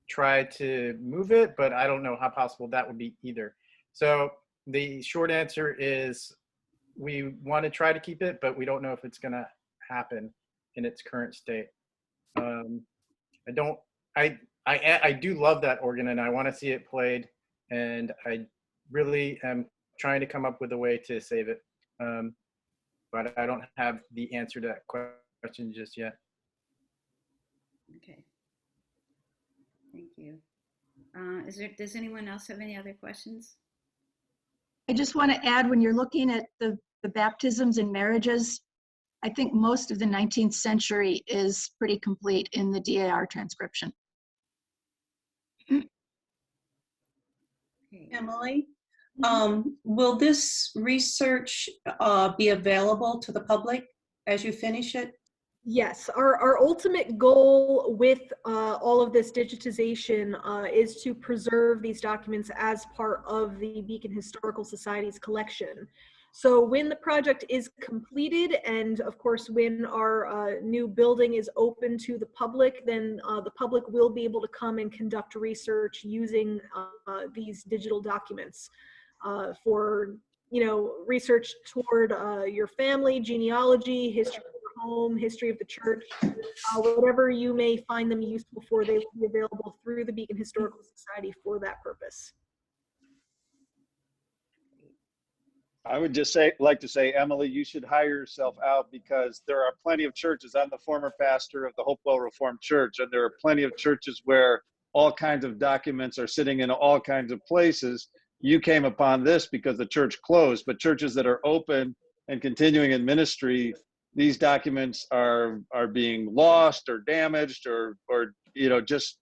try to move it, but I don't know how possible that would be either. So the short answer is we want to try to keep it, but we don't know if it's gonna happen in its current state. I do love that organ and I want to see it played, and I really am trying to come up with a way to save it. But I don't have the answer to that question just yet. Okay. Thank you. Does anyone else have any other questions? I just want to add, when you're looking at the baptisms and marriages, I think most of the 19th century is pretty complete in the DAR transcription. Emily, will this research be available to the public as you finish it? Yes, our ultimate goal with all of this digitization is to preserve these documents as part of the Beacon Historical Society's collection. So when the project is completed, and of course when our new building is open to the public, then the public will be able to come and conduct research using these digital documents for, research toward your family, genealogy, history of your home, history of the church, whatever you may find them useful for, they will be available through the Beacon Historical Society for that purpose. I would just like to say, Emily, you should hire yourself out, because there are plenty of churches. I'm the former pastor of the Hopewell Reformed Church, and there are plenty of churches where all kinds of documents are sitting in all kinds of places. You came upon this because the church closed, but churches that are open and continuing in ministry, these documents are being lost or damaged or just,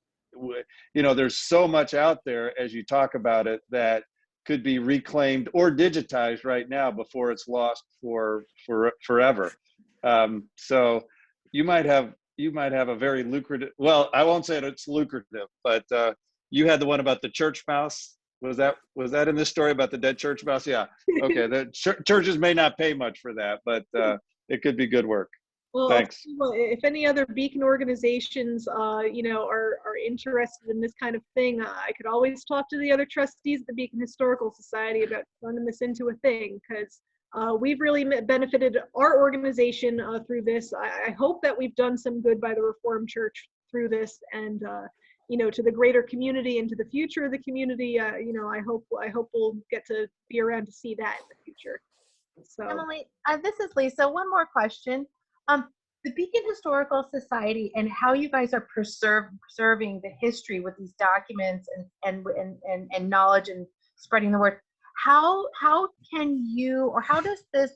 there's so much out there as you talk about it that could be reclaimed or digitized right now before it's lost for forever. So you might have a very lucrative, well, I won't say that it's lucrative, but you had the one about the church mouse. Was that in this story about the dead church mouse? Yeah. Okay. The churches may not pay much for that, but it could be good work. Well, Thanks. If any other Beacon organizations, are interested in this kind of thing, I could always talk to the other trustees of the Beacon Historical Society about turning this into a thing, because we've really benefited our organization through this. I hope that we've done some good by the Reformed Church through this, and to the greater community and to the future of the community. I hope we'll get to be around to see that in the future. So, Emily, this is Lisa. One more question. The Beacon Historical Society and how you guys are preserving the history with these documents and knowledge and spreading the word. How can you, or how does this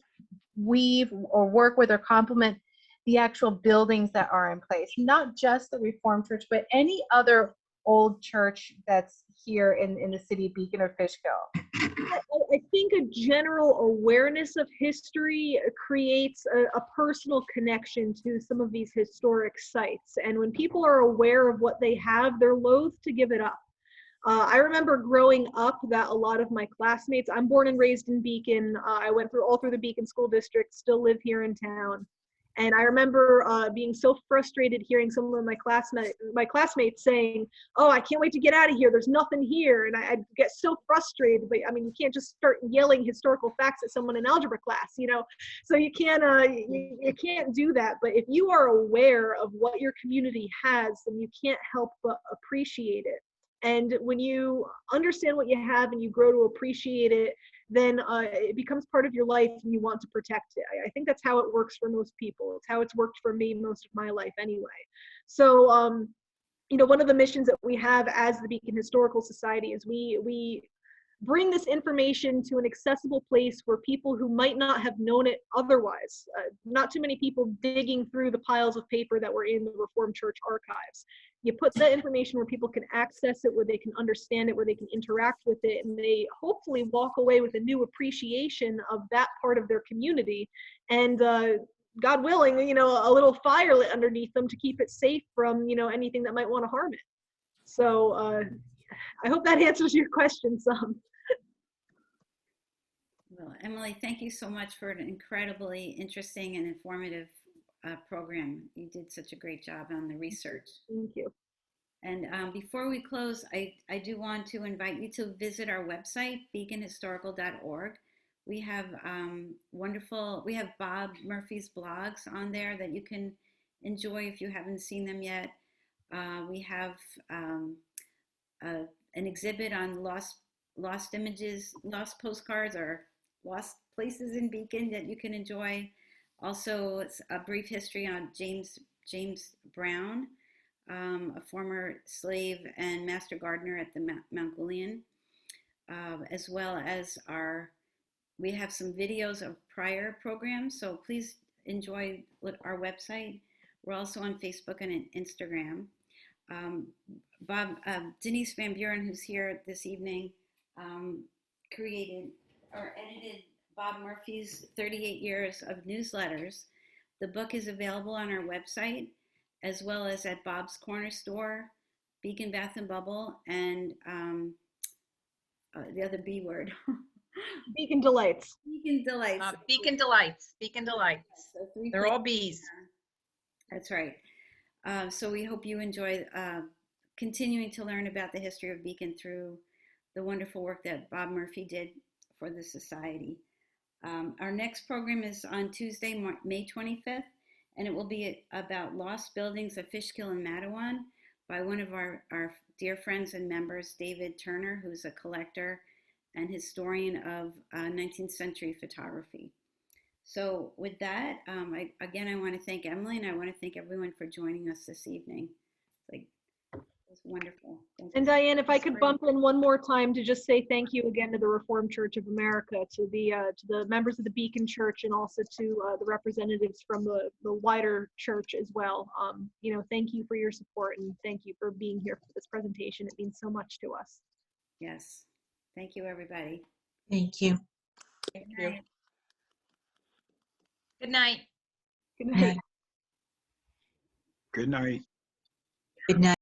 weave or work with or complement the actual buildings that are in place? Not just the Reformed Church, but any other old church that's here in the city of Beacon or Fishkill? I think a general awareness of history creates a personal connection to some of these historic sites. And when people are aware of what they have, they're loath to give it up. I remember growing up that a lot of my classmates, I'm born and raised in Beacon. I went all through the Beacon School District, still live here in town. And I remember being so frustrated hearing some of my classmates saying, "Oh, I can't wait to get out of here. There's nothing here." And I'd get so frustrated. But I mean, you can't just start yelling historical facts at someone in algebra class, So you can't do that. But if you are aware of what your community has, then you can't help but appreciate it. And when you understand what you have and you grow to appreciate it, then it becomes part of your life and you want to protect it. I think that's how it works for most people. It's how it's worked for me most of my life anyway. So, one of the missions that we have as the Beacon Historical Society is we bring this information to an accessible place where people who might not have known it otherwise, not too many people digging through the piles of paper that were in the Reformed Church archives. You put that information where people can access it, where they can understand it, where they can interact with it, and they hopefully walk away with a new appreciation of that part of their community. And God willing, a little fire lit underneath them to keep it safe from, anything that might want to harm it. So I hope that answers your question some. Well, Emily, thank you so much for an incredibly interesting and informative program. You did such a great job on the research. Thank you. And before we close, I do want to invite you to visit our website, beaconhistorical.org. We have we have Bob Murphy's blogs on there that you can enjoy if you haven't seen them yet. We have an exhibit on lost images, lost postcards, or lost places in Beacon that you can enjoy. Also, it's a brief history on James Brown, a former slave and master gardener at the Mount Julian, as well as we have some videos of prior programs, so please enjoy our website. We're also on Facebook and Instagram. Denise Van Buren, who's here this evening, created or edited Bob Murphy's 38 years of newsletters, The book is available on our website, as well as at Bob's Corner Store, Beacon Bath and Bubble, and the other B word. Beacon Delights. Beacon Delights. Beacon Delights, Beacon Delights. So 3 They're all bees. That's right. So we hope you enjoy continuing to learn about the history of Beacon through the wonderful work that Bob Murphy did for the Society. Our next program is on Tuesday, May 25th, and it will be about lost buildings of Fishkill and Matawan by one of our dear friends and members, David Turner, who's a collector and historian of 19th century photography. So with that, I want to thank Emily, and I want to thank everyone for joining us this evening. It was wonderful. And Diane, if I could bump in one more time to just say thank you again to the Reformed Church of America, to the members of the Beacon Church, and also to the representatives from the wider church as well. Thank you for your support, and thank you for being here for this presentation. It means so much to us. Yes. Thank you, everybody. Thank you. Thank you. Good night. Good night. Good night. Good night.